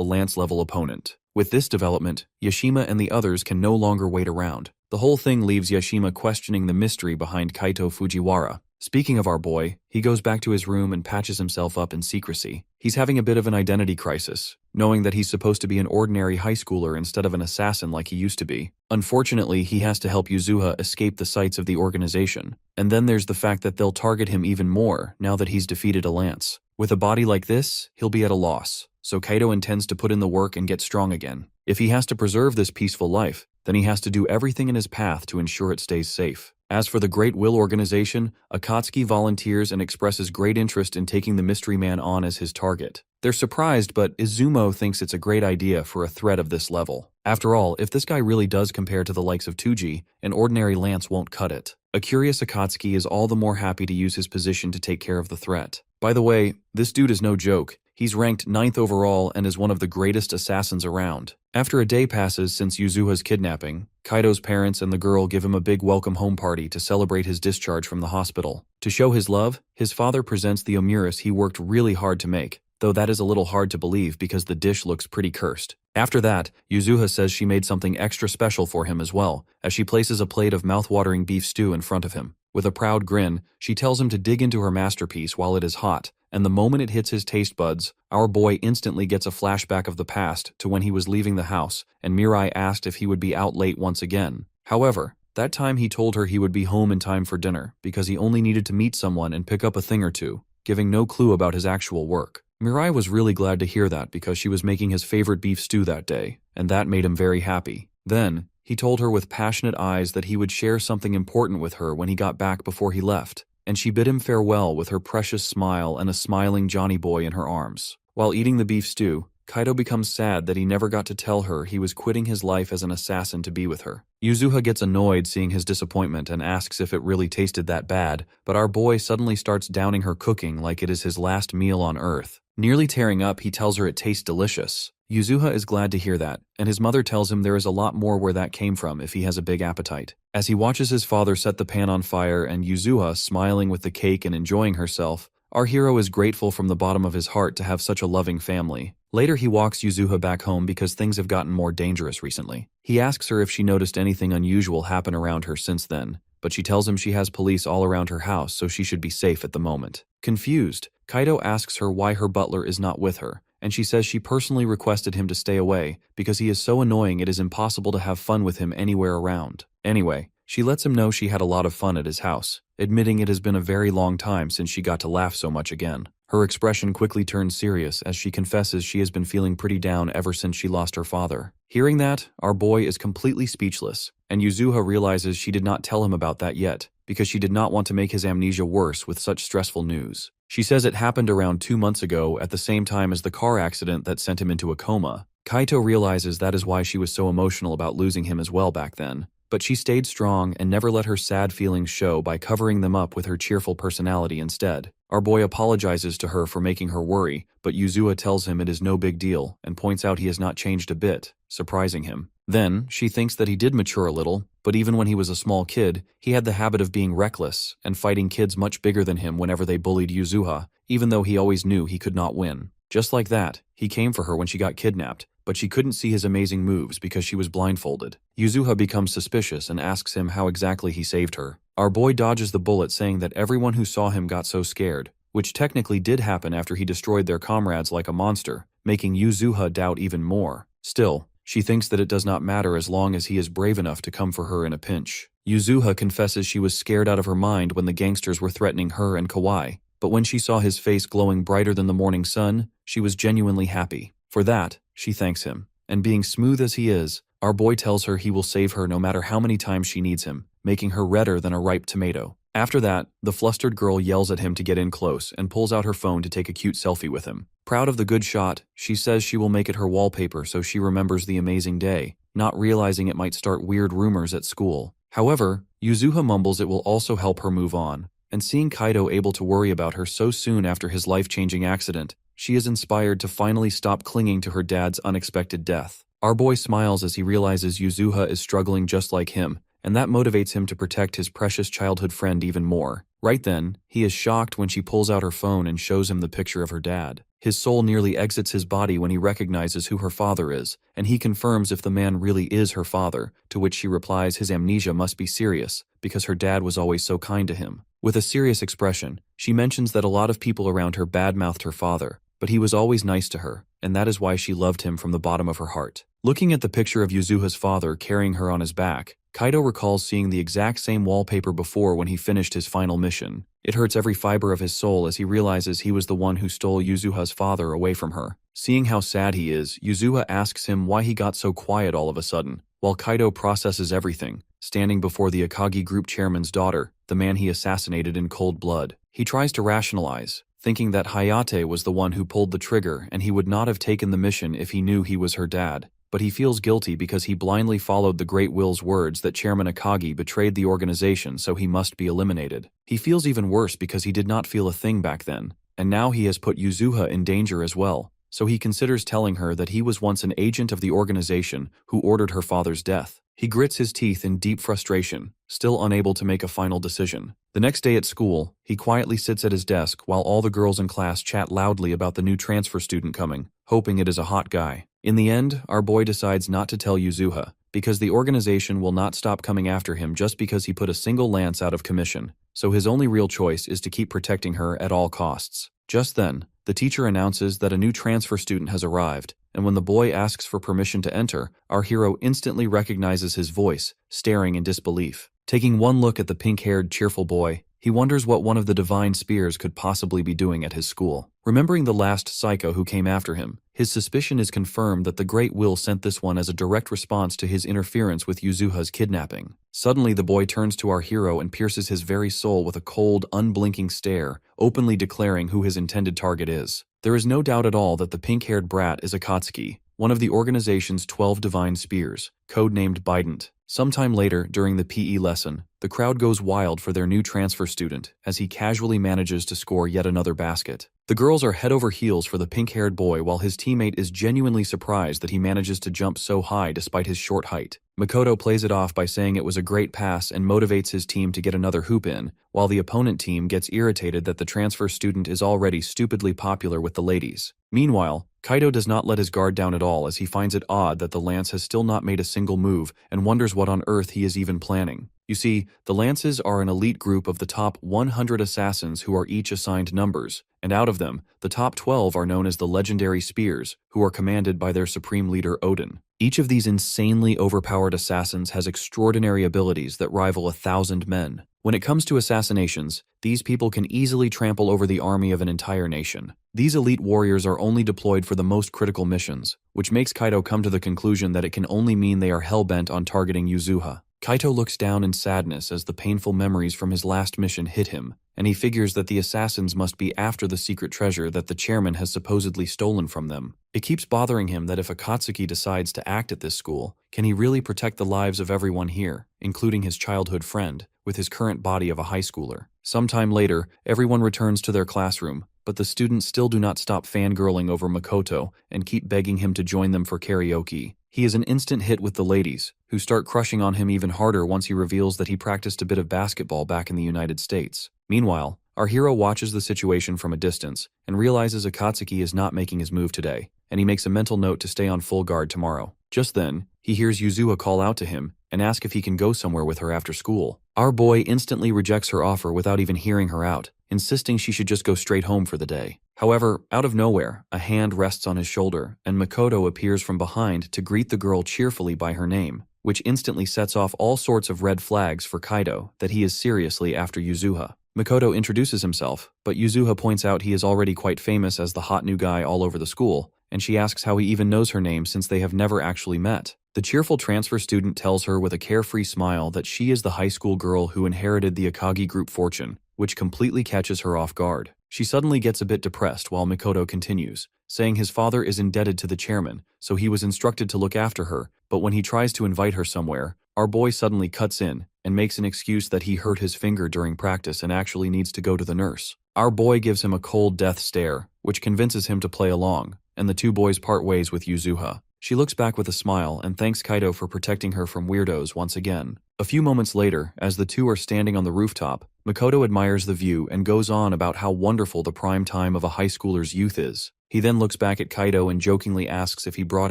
lance-level opponent. With this development, Yashima and the others can no longer wait around. The whole thing leaves Yashima questioning the mystery behind Kaito Fujiwara. Speaking of our boy, he goes back to his room and patches himself up in secrecy. He's having a bit of an identity crisis, knowing that he's supposed to be an ordinary high schooler instead of an assassin like he used to be. Unfortunately, he has to help Yuzuha escape the sights of the organization. And then there's the fact that they'll target him even more now that he's defeated a lance. With a body like this, he'll be at a loss, so Kaito intends to put in the work and get strong again. If he has to preserve this peaceful life, then he has to do everything in his path to ensure it stays safe. As for the Great Will organization, Akatsuki volunteers and expresses great interest in taking the mystery man on as his target. They're surprised, but Izumo thinks it's a great idea for a threat of this level. After all, if this guy really does compare to the likes of Tuji, an ordinary lance won't cut it. A curious Akatsuki is all the more happy to use his position to take care of the threat. By the way, this dude is no joke. He's ranked 9th overall and is one of the greatest assassins around. After a day passes since Yuzuha's kidnapping, Kaito's parents and the girl give him a big welcome home party to celebrate his discharge from the hospital. To show his love, his father presents the omuris he worked really hard to make, though that is a little hard to believe because the dish looks pretty cursed. After that, Yuzuha says she made something extra special for him as well, as she places a plate of mouth-watering beef stew in front of him. With a proud grin, she tells him to dig into her masterpiece while it is hot, and the moment it hits his taste buds, our boy instantly gets a flashback of the past to when he was leaving the house and Mirai asked if he would be out late once again. However, that time he told her he would be home in time for dinner because he only needed to meet someone and pick up a thing or two, giving no clue about his actual work. Mirai was really glad to hear that because she was making his favorite beef stew that day, and that made him very happy. Then, he told her with passionate eyes that he would share something important with her when he got back before he left, and she bid him farewell with her precious smile and a smiling Johnny boy in her arms. While eating the beef stew, Kaito becomes sad that he never got to tell her he was quitting his life as an assassin to be with her. Yuzuha gets annoyed seeing his disappointment and asks if it really tasted that bad, but our boy suddenly starts downing her cooking like it is his last meal on Earth. Nearly tearing up, he tells her it tastes delicious. Yuzuha is glad to hear that, and his mother tells him there is a lot more where that came from if he has a big appetite. As he watches his father set the pan on fire and Yuzuha smiling with the cake and enjoying herself, our hero is grateful from the bottom of his heart to have such a loving family. Later he walks Yuzuha back home because things have gotten more dangerous recently. He asks her if she noticed anything unusual happen around her since then, but she tells him she has police all around her house so she should be safe at the moment. Confused, Kaito asks her why her butler is not with her, and she says she personally requested him to stay away because he is so annoying it is impossible to have fun with him anywhere around. Anyway, she lets him know she had a lot of fun at his house, admitting it has been a very long time since she got to laugh so much again. Her expression quickly turns serious as she confesses she has been feeling pretty down ever since she lost her father. Hearing that, our boy is completely speechless, and Yuzuha realizes she did not tell him about that yet because she did not want to make his amnesia worse with such stressful news. She says it happened around 2 months ago at the same time as the car accident that sent him into a coma. Kaito realizes that is why she was so emotional about losing him as well back then. But she stayed strong and never let her sad feelings show by covering them up with her cheerful personality instead. Our boy apologizes to her for making her worry, but Yuzuha tells him it is no big deal and points out he has not changed a bit, surprising him. Then, she thinks that he did mature a little, but even when he was a small kid, he had the habit of being reckless and fighting kids much bigger than him whenever they bullied Yuzuha, even though he always knew he could not win. Just like that, he came for her when she got kidnapped, but she couldn't see his amazing moves because she was blindfolded. Yuzuha becomes suspicious and asks him how exactly he saved her. Our boy dodges the bullet saying that everyone who saw him got so scared, which technically did happen after he destroyed their comrades like a monster, making Yuzuha doubt even more. Still, she thinks that it does not matter as long as he is brave enough to come for her in a pinch. Yuzuha confesses she was scared out of her mind when the gangsters were threatening her and Kawai, but when she saw his face glowing brighter than the morning sun, she was genuinely happy. For that, she thanks him. And being smooth as he is, our boy tells her he will save her no matter how many times she needs him, making her redder than a ripe tomato. After that, the flustered girl yells at him to get in close and pulls out her phone to take a cute selfie with him. Proud of the good shot, she says she will make it her wallpaper so she remembers the amazing day, not realizing it might start weird rumors at school. However, Yuzuha mumbles it will also help her move on, and seeing Kaido able to worry about her so soon after his life-changing accident, she is inspired to finally stop clinging to her dad's unexpected death. Our boy smiles as he realizes Yuzuha is struggling just like him, and that motivates him to protect his precious childhood friend even more. Right then, he is shocked when she pulls out her phone and shows him the picture of her dad. His soul nearly exits his body when he recognizes who her father is, and he confirms if the man really is her father, to which she replies his amnesia must be serious, because her dad was always so kind to him. With a serious expression, she mentions that a lot of people around her badmouthed her father, but he was always nice to her, and that is why she loved him from the bottom of her heart. Looking at the picture of Yuzuha's father carrying her on his back, Kaido recalls seeing the exact same wallpaper before when he finished his final mission. It hurts every fiber of his soul as he realizes he was the one who stole Yuzuha's father away from her. Seeing how sad he is, Yuzuha asks him why he got so quiet all of a sudden, while Kaido processes everything, standing before the Akagi group chairman's daughter, the man he assassinated in cold blood. He tries to rationalize, thinking that Hayate was the one who pulled the trigger and he would not have taken the mission if he knew he was her dad. But he feels guilty because he blindly followed the Great Will's words that Chairman Akagi betrayed the organization, so he must be eliminated. He feels even worse because he did not feel a thing back then, and now he has put Yuzuha in danger as well, so he considers telling her that he was once an agent of the organization who ordered her father's death. He grits his teeth in deep frustration, still unable to make a final decision. The next day at school, he quietly sits at his desk while all the girls in class chat loudly about the new transfer student coming, hoping it is a hot guy. In the end, our boy decides not to tell Yuzuha, because the organization will not stop coming after him just because he put a single lance out of commission, so his only real choice is to keep protecting her at all costs. Just then, the teacher announces that a new transfer student has arrived, and when the boy asks for permission to enter, our hero instantly recognizes his voice, staring in disbelief. Taking one look at the pink-haired, cheerful boy, he wonders what one of the divine spears could possibly be doing at his school. Remembering the last psycho who came after him, his suspicion is confirmed that the Great Will sent this one as a direct response to his interference with Yuzuha's kidnapping. Suddenly the boy turns to our hero and pierces his very soul with a cold, unblinking stare, openly declaring who his intended target is. There is no doubt at all that the pink-haired brat is Akatsuki, one of the organization's 12 divine spears, codenamed Bident. Sometime later, during the PE lesson, the crowd goes wild for their new transfer student as he casually manages to score yet another basket. The girls are head over heels for the pink-haired boy while his teammate is genuinely surprised that he manages to jump so high despite his short height. Makoto plays it off by saying it was a great pass and motivates his team to get another hoop in, while the opponent team gets irritated that the transfer student is already stupidly popular with the ladies. Meanwhile, Kaido does not let his guard down at all as he finds it odd that the lance has still not made a single move and wonders what on earth he is even planning. You see, the Lances are an elite group of the top 100 assassins who are each assigned numbers, and out of them, the top 12 are known as the legendary Spears, who are commanded by their supreme leader Odin. Each of these insanely overpowered assassins has extraordinary abilities that rival 1,000 men. When it comes to assassinations, these people can easily trample over the army of an entire nation. These elite warriors are only deployed for the most critical missions, which makes Kaido come to the conclusion that it can only mean they are hell-bent on targeting Yuzuha. Kaito looks down in sadness as the painful memories from his last mission hit him, and he figures that the assassins must be after the secret treasure that the chairman has supposedly stolen from them. It keeps bothering him that if Akatsuki decides to act at this school, can he really protect the lives of everyone here, including his childhood friend, with his current body of a high schooler? Sometime later, everyone returns to their classroom, but the students still do not stop fangirling over Makoto and keep begging him to join them for karaoke. He is an instant hit with the ladies, who start crushing on him even harder once he reveals that he practiced a bit of basketball back in the United States. Meanwhile, our hero watches the situation from a distance and realizes Akatsuki is not making his move today, and he makes a mental note to stay on full guard tomorrow. Just then, he hears Yuzuha call out to him and ask if he can go somewhere with her after school. Our boy instantly rejects her offer without even hearing her out, insisting she should just go straight home for the day. However, out of nowhere, a hand rests on his shoulder, and Makoto appears from behind to greet the girl cheerfully by her name, which instantly sets off all sorts of red flags for Kaido that he is seriously after Yuzuha. Makoto introduces himself, but Yuzuha points out he is already quite famous as the hot new guy all over the school, and she asks how he even knows her name since they have never actually met. The cheerful transfer student tells her with a carefree smile that she is the high school girl who inherited the Akagi group fortune, which completely catches her off guard. She suddenly gets a bit depressed while Makoto continues, saying his father is indebted to the chairman, so he was instructed to look after her, but when he tries to invite her somewhere, our boy suddenly cuts in, and makes an excuse that he hurt his finger during practice and actually needs to go to the nurse. Our boy gives him a cold death stare, which convinces him to play along, and the two boys part ways with Yuzuha. She looks back with a smile and thanks Kaido for protecting her from weirdos once again. A few moments later, as the two are standing on the rooftop, Makoto admires the view and goes on about how wonderful the prime time of a high schooler's youth is. He then looks back at Kaido and jokingly asks if he brought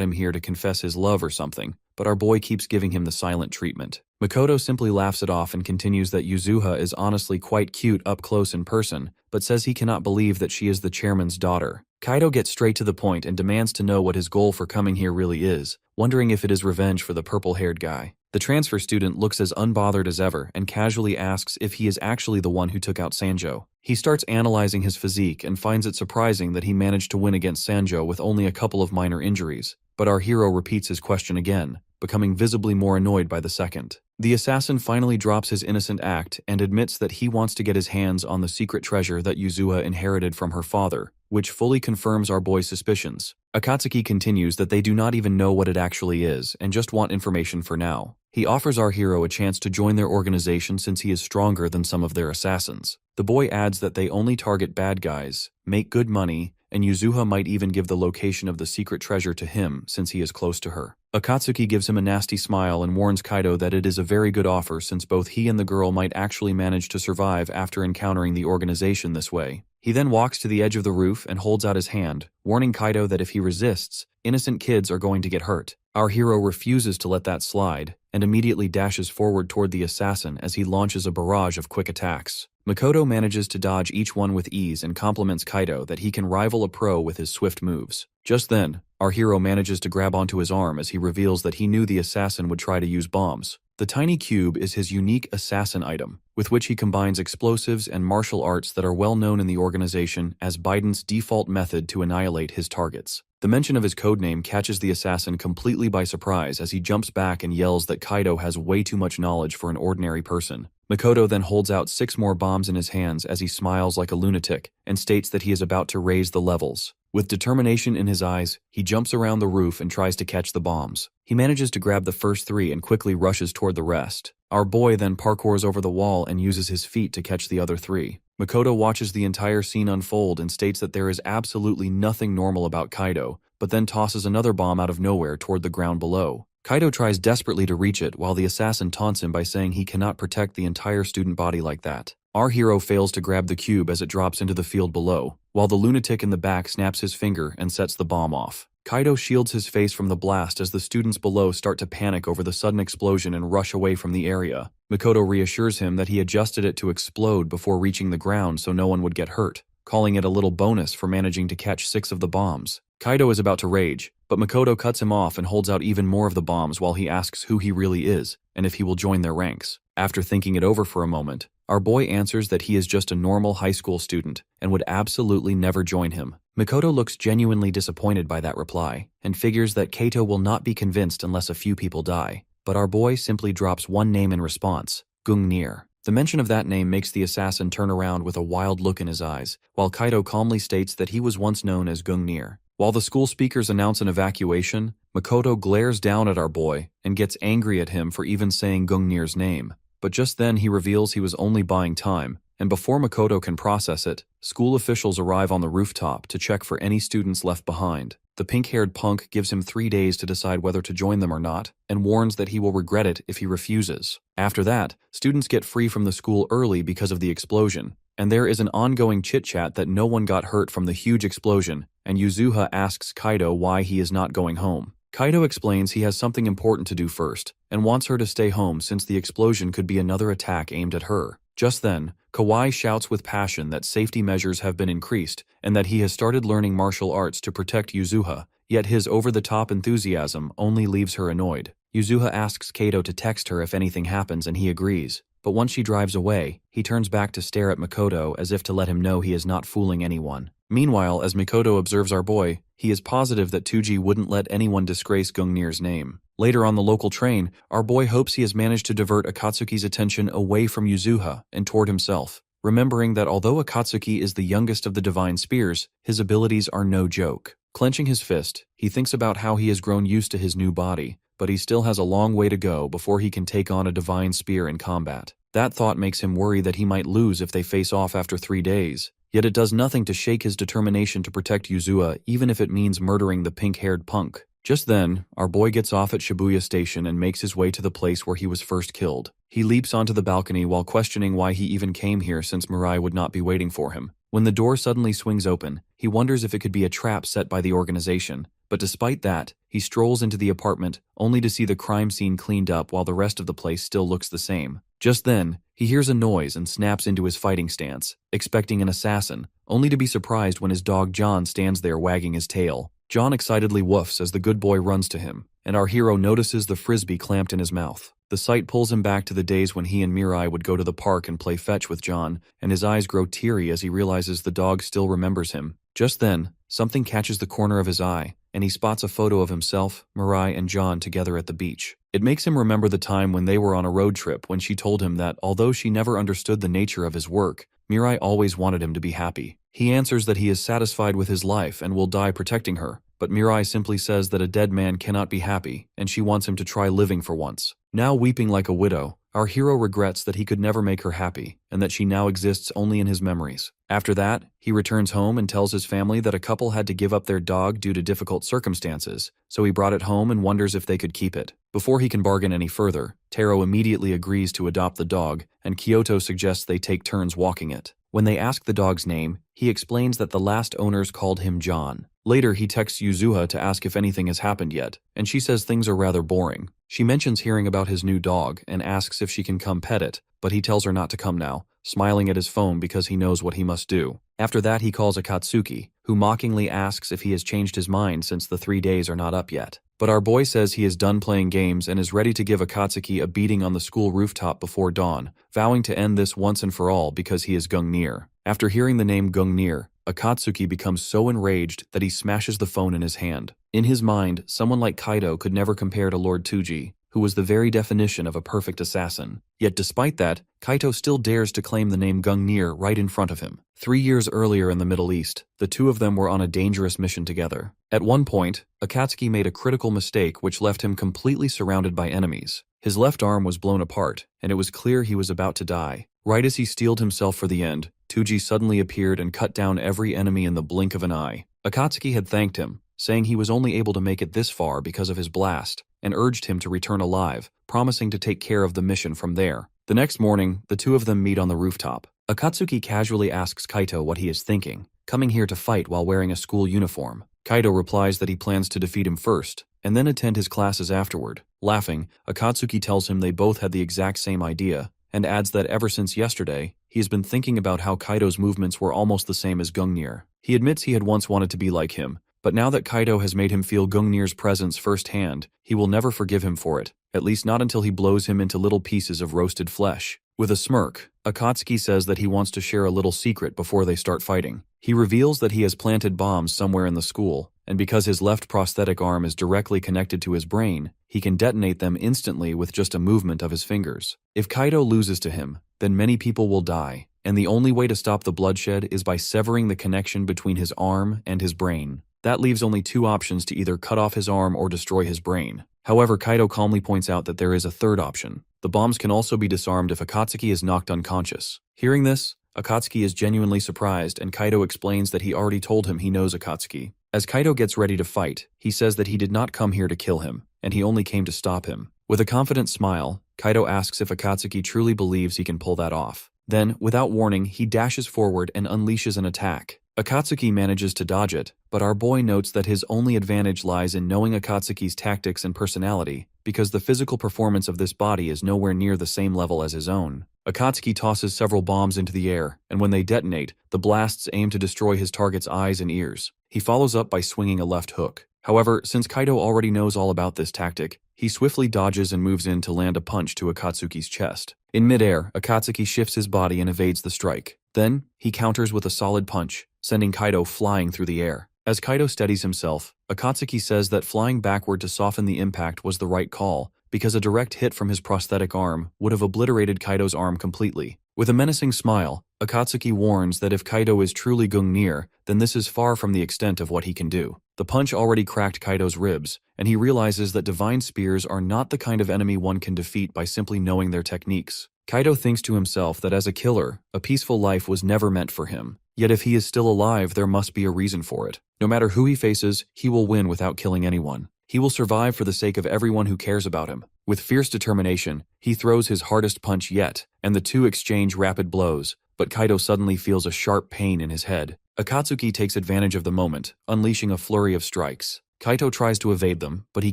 him here to confess his love or something, but our boy keeps giving him the silent treatment. Makoto simply laughs it off and continues that Yuzuha is honestly quite cute up close in person, but says he cannot believe that she is the chairman's daughter. Kaido gets straight to the point and demands to know what his goal for coming here really is, wondering if it is revenge for the purple-haired guy. The transfer student looks as unbothered as ever and casually asks if he is actually the one who took out Sanjo. He starts analyzing his physique and finds it surprising that he managed to win against Sanjo with only a couple of minor injuries, but our hero repeats his question again, becoming visibly more annoyed by the second. The assassin finally drops his innocent act and admits that he wants to get his hands on the secret treasure that Yuzuha inherited from her father, which fully confirms our boy's suspicions. Akatsuki continues that they do not even know what it actually is and just want information for now. He offers our hero a chance to join their organization since he is stronger than some of their assassins. The boy adds that they only target bad guys, make good money, and Yuzuha might even give the location of the secret treasure to him since he is close to her. Akatsuki gives him a nasty smile and warns Kaido that it is a very good offer since both he and the girl might actually manage to survive after encountering the organization this way. He then walks to the edge of the roof and holds out his hand, warning Kaido that if he resists, innocent kids are going to get hurt. Our hero refuses to let that slide, and immediately dashes forward toward the assassin as he launches a barrage of quick attacks. Makoto manages to dodge each one with ease and compliments Kaido that he can rival a pro with his swift moves. Just then, our hero manages to grab onto his arm as he reveals that he knew the assassin would try to use bombs. The tiny cube is his unique assassin item, with which he combines explosives and martial arts that are well known in the organization as Biden's default method to annihilate his targets. The mention of his codename catches the assassin completely by surprise as he jumps back and yells that Kaido has way too much knowledge for an ordinary person. Makoto then holds out 6 more bombs in his hands as he smiles like a lunatic and states that he is about to raise the levels. With determination in his eyes, he jumps around the roof and tries to catch the bombs. He manages to grab the first 3 and quickly rushes toward the rest. Our boy then parkours over the wall and uses his feet to catch the other 3. Makoto watches the entire scene unfold and states that there is absolutely nothing normal about Kaido, but then tosses another bomb out of nowhere toward the ground below. Kaido tries desperately to reach it while the assassin taunts him by saying he cannot protect the entire student body like that. Our hero fails to grab the cube as it drops into the field below, while the lunatic in the back snaps his finger and sets the bomb off. Kaido shields his face from the blast as the students below start to panic over the sudden explosion and rush away from the area. Makoto reassures him that he adjusted it to explode before reaching the ground so no one would get hurt, calling it a little bonus for managing to catch 6 of the bombs. Kaido is about to rage, but Makoto cuts him off and holds out even more of the bombs while he asks who he really is and if he will join their ranks. After thinking it over for a moment, our boy answers that he is just a normal high school student and would absolutely never join him. Makoto looks genuinely disappointed by that reply and figures that Kaito will not be convinced unless a few people die, but our boy simply drops one name in response, Gungnir. The mention of that name makes the assassin turn around with a wild look in his eyes, while Kaido calmly states that he was once known as Gungnir. While the school speakers announce an evacuation, Makoto glares down at our boy and gets angry at him for even saying Gungnir's name. But just then he reveals he was only buying time, and before Makoto can process it, school officials arrive on the rooftop to check for any students left behind. The pink-haired punk gives him 3 days to decide whether to join them or not, and warns that he will regret it if he refuses. After that, students get free from the school early because of the explosion, and there is an ongoing chit-chat that no one got hurt from the huge explosion, and Yuzuha asks Kaido why he is not going home. Kaido explains he has something important to do first, and wants her to stay home since the explosion could be another attack aimed at her. Just then, Kawai shouts with passion that safety measures have been increased, and that he has started learning martial arts to protect Yuzuha, yet his over-the-top enthusiasm only leaves her annoyed. Yuzuha asks Kaito to text her if anything happens and he agrees, but once she drives away, he turns back to stare at Makoto as if to let him know he is not fooling anyone. Meanwhile, as Makoto observes our boy, he is positive that Tuji wouldn't let anyone disgrace Gungnir's name. Later on the local train, our boy hopes he has managed to divert Akatsuki's attention away from Yuzuha and toward himself, remembering that although Akatsuki is the youngest of the Divine Spears, his abilities are no joke. Clenching his fist, he thinks about how he has grown used to his new body, but he still has a long way to go before he can take on a divine spear in combat. That thought makes him worry that he might lose if they face off after 3 days. Yet it does nothing to shake his determination to protect Yuzua, even if it means murdering the pink-haired punk. Just then, our boy gets off at Shibuya Station and makes his way to the place where he was first killed. He leaps onto the balcony while questioning why he even came here since Mirai would not be waiting for him. When the door suddenly swings open, he wonders if it could be a trap set by the organization. But despite that, he strolls into the apartment, only to see the crime scene cleaned up while the rest of the place still looks the same. Just then, he hears a noise and snaps into his fighting stance, expecting an assassin, only to be surprised when his dog John stands there wagging his tail. John excitedly woofs as the good boy runs to him, and our hero notices the frisbee clamped in his mouth. The sight pulls him back to the days when he and Mirai would go to the park and play fetch with John, and his eyes grow teary as he realizes the dog still remembers him. Just then, something catches the corner of his eye, and he spots a photo of himself, Mirai, and John together at the beach. It makes him remember the time when they were on a road trip when she told him that, although she never understood the nature of his work, Mirai always wanted him to be happy. He answers that he is satisfied with his life and will die protecting her, but Mirai simply says that a dead man cannot be happy, and she wants him to try living for once. Now weeping like a widow, our hero regrets that he could never make her happy, and that she now exists only in his memories. After that, he returns home and tells his family that a couple had to give up their dog due to difficult circumstances, so he brought it home and wonders if they could keep it. Before he can bargain any further, Taro immediately agrees to adopt the dog, and Kyoto suggests they take turns walking it. When they ask the dog's name, he explains that the last owners called him John. Later, he texts Yuzua to ask if anything has happened yet, and she says things are rather boring. She mentions hearing about his new dog and asks if she can come pet it, but he tells her not to come now, smiling at his phone because he knows what he must do. After that, he calls Akatsuki, who mockingly asks if he has changed his mind since the 3 days are not up yet. But our boy says he is done playing games and is ready to give Akatsuki a beating on the school rooftop before dawn, vowing to end this once and for all because he is Gungnir. After hearing the name Gungnir, Akatsuki becomes so enraged that he smashes the phone in his hand. In his mind, someone like Kaido could never compare to Lord Tuji, who was the very definition of a perfect assassin. Yet despite that, Kaito still dares to claim the name Gungnir right in front of him. 3 years earlier in the Middle East, the two of them were on a dangerous mission together. At one point, Akatsuki made a critical mistake which left him completely surrounded by enemies. His left arm was blown apart, and it was clear he was about to die. Right as he steeled himself for the end, Tuji suddenly appeared and cut down every enemy in the blink of an eye. Akatsuki had thanked him, saying he was only able to make it this far because of his blast, and urged him to return alive, promising to take care of the mission from there. The next morning, the two of them meet on the rooftop. Akatsuki casually asks Kaito what he is thinking, coming here to fight while wearing a school uniform. Kaito replies that he plans to defeat him first, and then attend his classes afterward. Laughing, Akatsuki tells him they both had the exact same idea, and adds that ever since yesterday, he has been thinking about how Kaito's movements were almost the same as Gungnir. He admits he had once wanted to be like him, but now that Kaito has made him feel Gungnir's presence firsthand, he will never forgive him for it, at least not until he blows him into little pieces of roasted flesh. With a smirk, Akatsuki says that he wants to share a little secret before they start fighting. He reveals that he has planted bombs somewhere in the school, and because his left prosthetic arm is directly connected to his brain, he can detonate them instantly with just a movement of his fingers. If Kaito loses to him, then many people will die, and the only way to stop the bloodshed is by severing the connection between his arm and his brain. That leaves only two options to either cut off his arm or destroy his brain. However, Kaito calmly points out that there is a third option. The bombs can also be disarmed if Akatsuki is knocked unconscious. Hearing this, Akatsuki is genuinely surprised, and Kaito explains that he already told him he knows Akatsuki. As Kaito gets ready to fight, he says that he did not come here to kill him, and he only came to stop him. With a confident smile, Kaito asks if Akatsuki truly believes he can pull that off. Then, without warning, he dashes forward and unleashes an attack. Akatsuki manages to dodge it, but our boy notes that his only advantage lies in knowing Akatsuki's tactics and personality, because the physical performance of this body is nowhere near the same level as his own. Akatsuki tosses several bombs into the air, and when they detonate, the blasts aim to destroy his target's eyes and ears. He follows up by swinging a left hook. However, since Kaito already knows all about this tactic, he swiftly dodges and moves in to land a punch to Akatsuki's chest. In midair, Akatsuki shifts his body and evades the strike. Then, he counters with a solid punch, sending Kaito flying through the air. As Kaito steadies himself, Akatsuki says that flying backward to soften the impact was the right call, because a direct hit from his prosthetic arm would have obliterated Kaito's arm completely. With a menacing smile, Akatsuki warns that if Kaido is truly Gungnir, then this is far from the extent of what he can do. The punch already cracked Kaido's ribs, and he realizes that divine spears are not the kind of enemy one can defeat by simply knowing their techniques. Kaido thinks to himself that as a killer, a peaceful life was never meant for him. Yet if he is still alive, there must be a reason for it. No matter who he faces, he will win without killing anyone. He will survive for the sake of everyone who cares about him. With fierce determination, he throws his hardest punch yet, and the two exchange rapid blows, but Kaido suddenly feels a sharp pain in his head. Akatsuki takes advantage of the moment, unleashing a flurry of strikes. Kaido tries to evade them, but he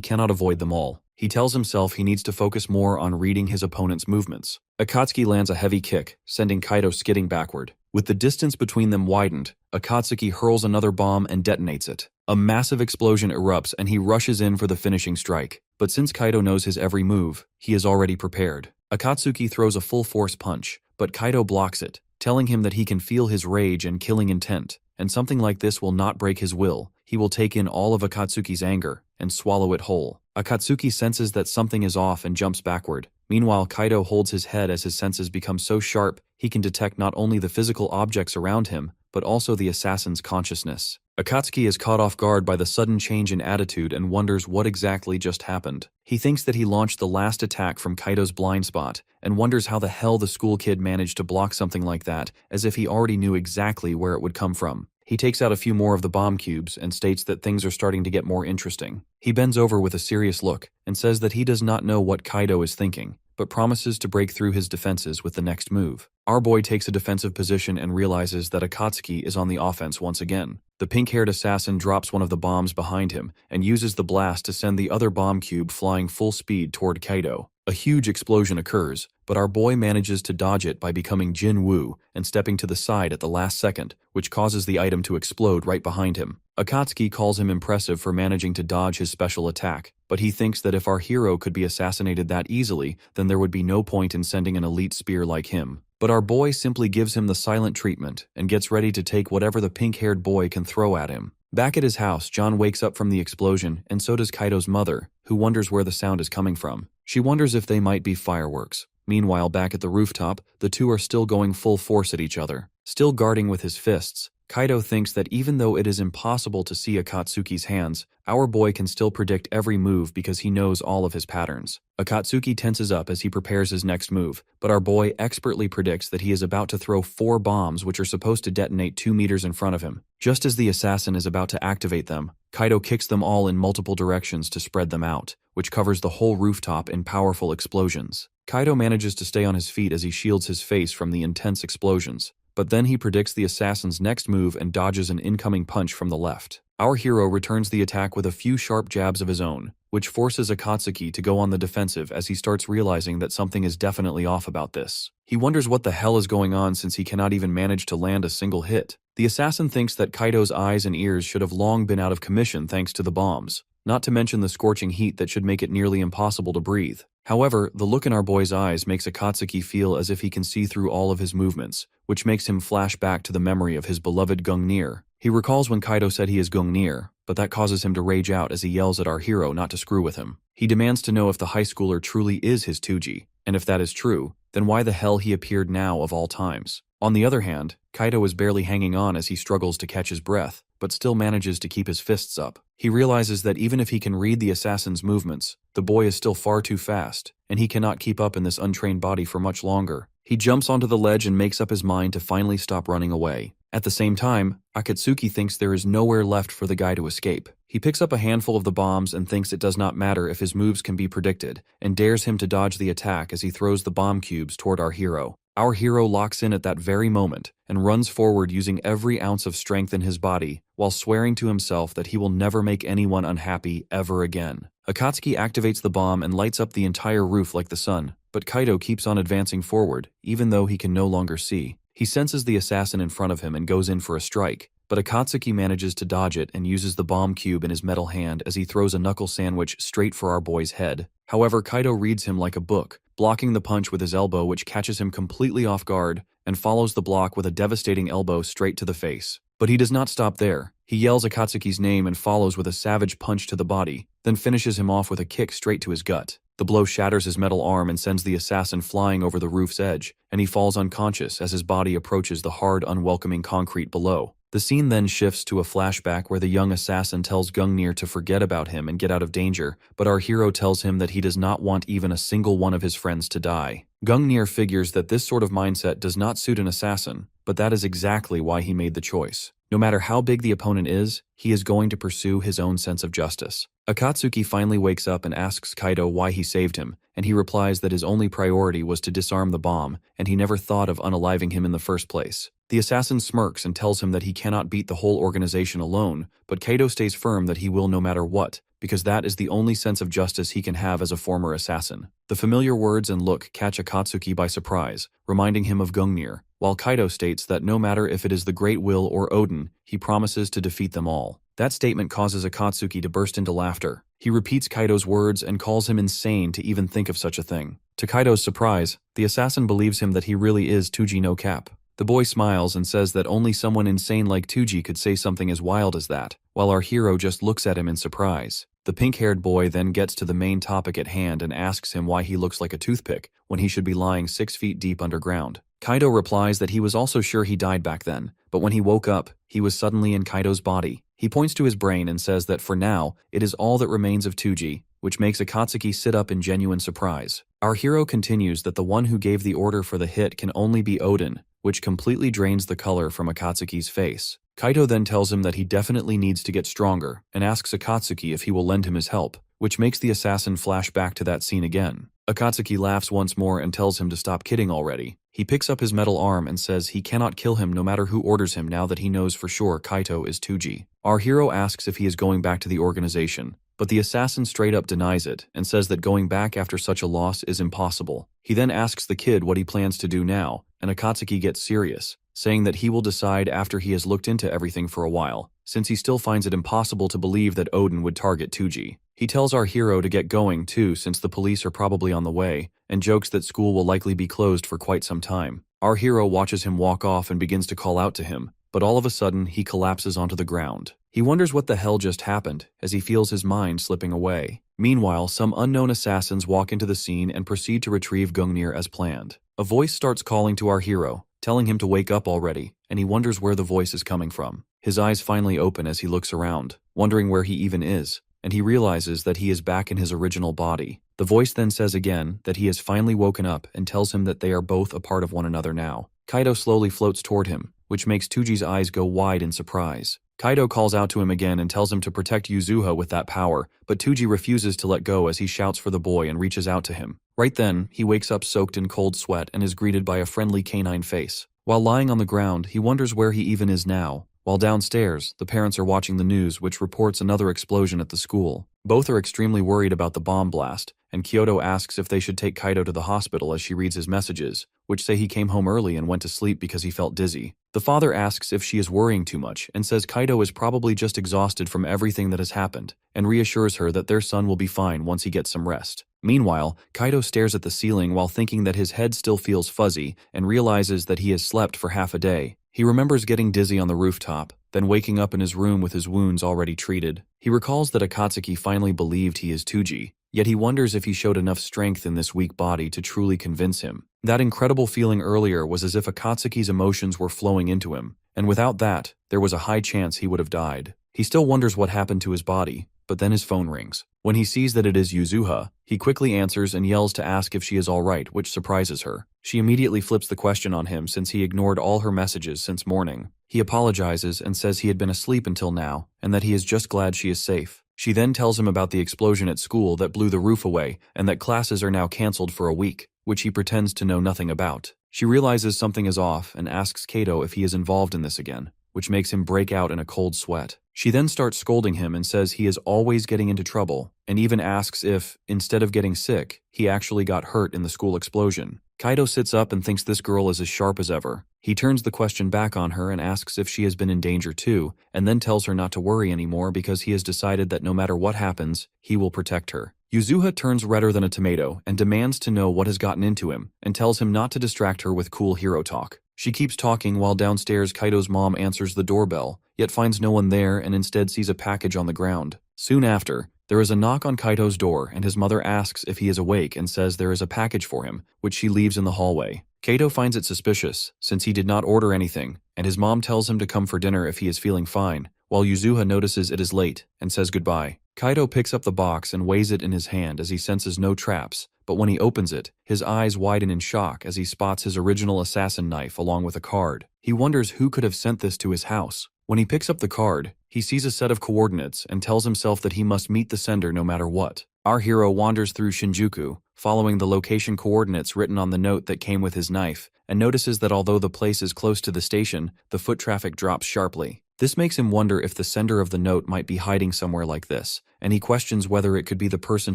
cannot avoid them all. He tells himself he needs to focus more on reading his opponent's movements. Akatsuki lands a heavy kick, sending Kaido skidding backward. With the distance between them widened, Akatsuki hurls another bomb and detonates it. A massive explosion erupts and he rushes in for the finishing strike. But since Kaido knows his every move, he is already prepared. Akatsuki throws a full-force punch, but Kaido blocks it, telling him that he can feel his rage and killing intent, and something like this will not break his will. He will take in all of Akatsuki's anger and swallow it whole. Akatsuki senses that something is off and jumps backward. Meanwhile, Kaido holds his head as his senses become so sharp he can detect not only the physical objects around him, but also the assassin's consciousness. Akatsuki is caught off guard by the sudden change in attitude and wonders what exactly just happened. He thinks that he launched the last attack from Kaido's blind spot, and wonders how the hell the school kid managed to block something like that, as if he already knew exactly where it would come from. He takes out a few more of the bomb cubes and states that things are starting to get more interesting. He bends over with a serious look and says that he does not know what Kaido is thinking, but promises to break through his defenses with the next move. Our boy takes a defensive position and realizes that Akatsuki is on the offense once again. The pink-haired assassin drops one of the bombs behind him and uses the blast to send the other bomb cube flying full speed toward Kaido. A huge explosion occurs, but our boy manages to dodge it by becoming Jin Woo and stepping to the side at the last second, which causes the item to explode right behind him. Akatsuki calls him impressive for managing to dodge his special attack, but he thinks that if our hero could be assassinated that easily, then there would be no point in sending an elite spear like him. But our boy simply gives him the silent treatment and gets ready to take whatever the pink-haired boy can throw at him. Back at his house, John wakes up from the explosion, and so does Kaido's mother, who wonders where the sound is coming from. She wonders if they might be fireworks. Meanwhile, back at the rooftop, the two are still going full force at each other. Still guarding with his fists, Kaido thinks that even though it is impossible to see Akatsuki's hands, our boy can still predict every move because he knows all of his patterns. Akatsuki tenses up as he prepares his next move, but our boy expertly predicts that he is about to throw 4 bombs which are supposed to detonate 2 meters in front of him. Just as the assassin is about to activate them, Kaido kicks them all in multiple directions to spread them out, which covers the whole rooftop in powerful explosions. Kaido manages to stay on his feet as he shields his face from the intense explosions, but then he predicts the assassin's next move and dodges an incoming punch from the left. Our hero returns the attack with a few sharp jabs of his own, which forces Akatsuki to go on the defensive as he starts realizing that something is definitely off about this. He wonders what the hell is going on since he cannot even manage to land a single hit. The assassin thinks that Kaido's eyes and ears should have long been out of commission thanks to the bombs, not to mention the scorching heat that should make it nearly impossible to breathe. However, the look in our boy's eyes makes Akatsuki feel as if he can see through all of his movements, which makes him flash back to the memory of his beloved Gungnir. He recalls when Kaido said he is Gungnir, but that causes him to rage out as he yells at our hero not to screw with him. He demands to know if the high schooler truly is his Tuji, and if that is true, then why the hell he appeared now of all times. On the other hand, Kaido is barely hanging on as he struggles to catch his breath, but still manages to keep his fists up. He realizes that even if he can read the assassin's movements, the boy is still far too fast, and he cannot keep up in this untrained body for much longer. He jumps onto the ledge and makes up his mind to finally stop running away. At the same time, Akatsuki thinks there is nowhere left for the guy to escape. He picks up a handful of the bombs and thinks it does not matter if his moves can be predicted, and dares him to dodge the attack as he throws the bomb cubes toward our hero. Our hero locks in at that very moment and runs forward using every ounce of strength in his body while swearing to himself that he will never make anyone unhappy ever again. Akatsuki activates the bomb and lights up the entire roof like the sun, but Kaido keeps on advancing forward, even though he can no longer see. He senses the assassin in front of him and goes in for a strike, but Akatsuki manages to dodge it and uses the bomb cube in his metal hand as he throws a knuckle sandwich straight for our boy's head. However, Kaido reads him like a book, blocking the punch with his elbow which catches him completely off guard and follows the block with a devastating elbow straight to the face. But he does not stop there. He yells Akatsuki's name and follows with a savage punch to the body, then finishes him off with a kick straight to his gut. The blow shatters his metal arm and sends the assassin flying over the roof's edge, and he falls unconscious as his body approaches the hard, unwelcoming concrete below. The scene then shifts to a flashback where the young assassin tells Gungnir to forget about him and get out of danger, but our hero tells him that he does not want even a single one of his friends to die. Gungnir figures that this sort of mindset does not suit an assassin, but that is exactly why he made the choice. No matter how big the opponent is, he is going to pursue his own sense of justice. Akatsuki finally wakes up and asks Kaido why he saved him, and he replies that his only priority was to disarm the bomb, and he never thought of unaliving him in the first place. The assassin smirks and tells him that he cannot beat the whole organization alone, but Kaido stays firm that he will no matter what, because that is the only sense of justice he can have as a former assassin. The familiar words and look catch Akatsuki by surprise, reminding him of Gungnir, while Kaido states that no matter if it is the Great Will or Odin, he promises to defeat them all. That statement causes Akatsuki to burst into laughter. He repeats Kaido's words and calls him insane to even think of such a thing. To Kaido's surprise, the assassin believes him that he really is Tuji no Cap. The boy smiles and says that only someone insane like Tuji could say something as wild as that, while our hero just looks at him in surprise. The pink-haired boy then gets to the main topic at hand and asks him why he looks like a toothpick when he should be lying 6 feet deep underground. Kaido replies that he was also sure he died back then, but when he woke up, he was suddenly in Kaido's body. He points to his brain and says that for now, it is all that remains of Tuji, which makes Akatsuki sit up in genuine surprise. Our hero continues that the one who gave the order for the hit can only be Odin, which completely drains the color from Akatsuki's face. Kaido then tells him that he definitely needs to get stronger, and asks Akatsuki if he will lend him his help, which makes the assassin flash back to that scene again. Akatsuki laughs once more and tells him to stop kidding already. He picks up his metal arm and says he cannot kill him no matter who orders him now that he knows for sure Kaito is Tuji. Our hero asks if he is going back to the organization, but the assassin straight up denies it and says that going back after such a loss is impossible. He then asks the kid what he plans to do now, and Akatsuki gets serious, saying that he will decide after he has looked into everything for a while, since he still finds it impossible to believe that Odin would target Tuji. He tells our hero to get going too since the police are probably on the way, and jokes that school will likely be closed for quite some time. Our hero watches him walk off and begins to call out to him, but all of a sudden he collapses onto the ground. He wonders what the hell just happened, as he feels his mind slipping away. Meanwhile, some unknown assassins walk into the scene and proceed to retrieve Gungnir as planned. A voice starts calling to our hero, telling him to wake up already, and he wonders where the voice is coming from. His eyes finally open as he looks around, wondering where he even is, and he realizes that he is back in his original body. The voice then says again that he has finally woken up and tells him that they are both a part of one another now. Kaido slowly floats toward him, which makes Tuji's eyes go wide in surprise. Kaido calls out to him again and tells him to protect Yuzuha with that power, but Tuji refuses to let go as he shouts for the boy and reaches out to him. Right then, he wakes up soaked in cold sweat and is greeted by a friendly canine face. While lying on the ground, he wonders where he even is now. While downstairs, the parents are watching the news, which reports another explosion at the school. Both are extremely worried about the bomb blast, and Kyoto asks if they should take Kaido to the hospital as she reads his messages, which say he came home early and went to sleep because he felt dizzy. The father asks if she is worrying too much and says Kaido is probably just exhausted from everything that has happened, and reassures her that their son will be fine once he gets some rest. Meanwhile, Kaido stares at the ceiling while thinking that his head still feels fuzzy and realizes that he has slept for half a day. He remembers getting dizzy on the rooftop, then waking up in his room with his wounds already treated. He recalls that Akatsuki finally believed he is Tuji, yet he wonders if he showed enough strength in this weak body to truly convince him. That incredible feeling earlier was as if Akatsuki's emotions were flowing into him, and without that, there was a high chance he would have died. He still wonders what happened to his body, but then his phone rings. When he sees that it is Yuzuha, he quickly answers and yells to ask if she is all right, which surprises her. She immediately flips the question on him since he ignored all her messages since morning. He apologizes and says he had been asleep until now, and that he is just glad she is safe. She then tells him about the explosion at school that blew the roof away and that classes are now canceled for a week, which he pretends to know nothing about. She realizes something is off and asks Kato if he is involved in this again, which makes him break out in a cold sweat. She then starts scolding him and says he is always getting into trouble, and even asks if, instead of getting sick, he actually got hurt in the school explosion. Kaido sits up and thinks this girl is as sharp as ever. He turns the question back on her and asks if she has been in danger too, and then tells her not to worry anymore because he has decided that no matter what happens, he will protect her. Yuzuha turns redder than a tomato and demands to know what has gotten into him, and tells him not to distract her with cool hero talk. She keeps talking while downstairs Kaido's mom answers the doorbell, yet finds no one there and instead sees a package on the ground. Soon after, There is a knock on Kaito's door, and his mother asks if he is awake and says there is a package for him, which she leaves in the hallway. Kaito finds it suspicious, since he did not order anything, and his mom tells him to come for dinner if he is feeling fine, while Yuzuha notices it is late and says goodbye. Kaito picks up the box and weighs it in his hand as he senses no traps, but when he opens it, his eyes widen in shock as he spots his original assassin knife along with a card. He wonders who could have sent this to his house. When he picks up the card, he sees a set of coordinates and tells himself that he must meet the sender no matter what. Our hero wanders through Shinjuku, following the location coordinates written on the note that came with his knife, and notices that although the place is close to the station, the foot traffic drops sharply. This makes him wonder if the sender of the note might be hiding somewhere like this, and he questions whether it could be the person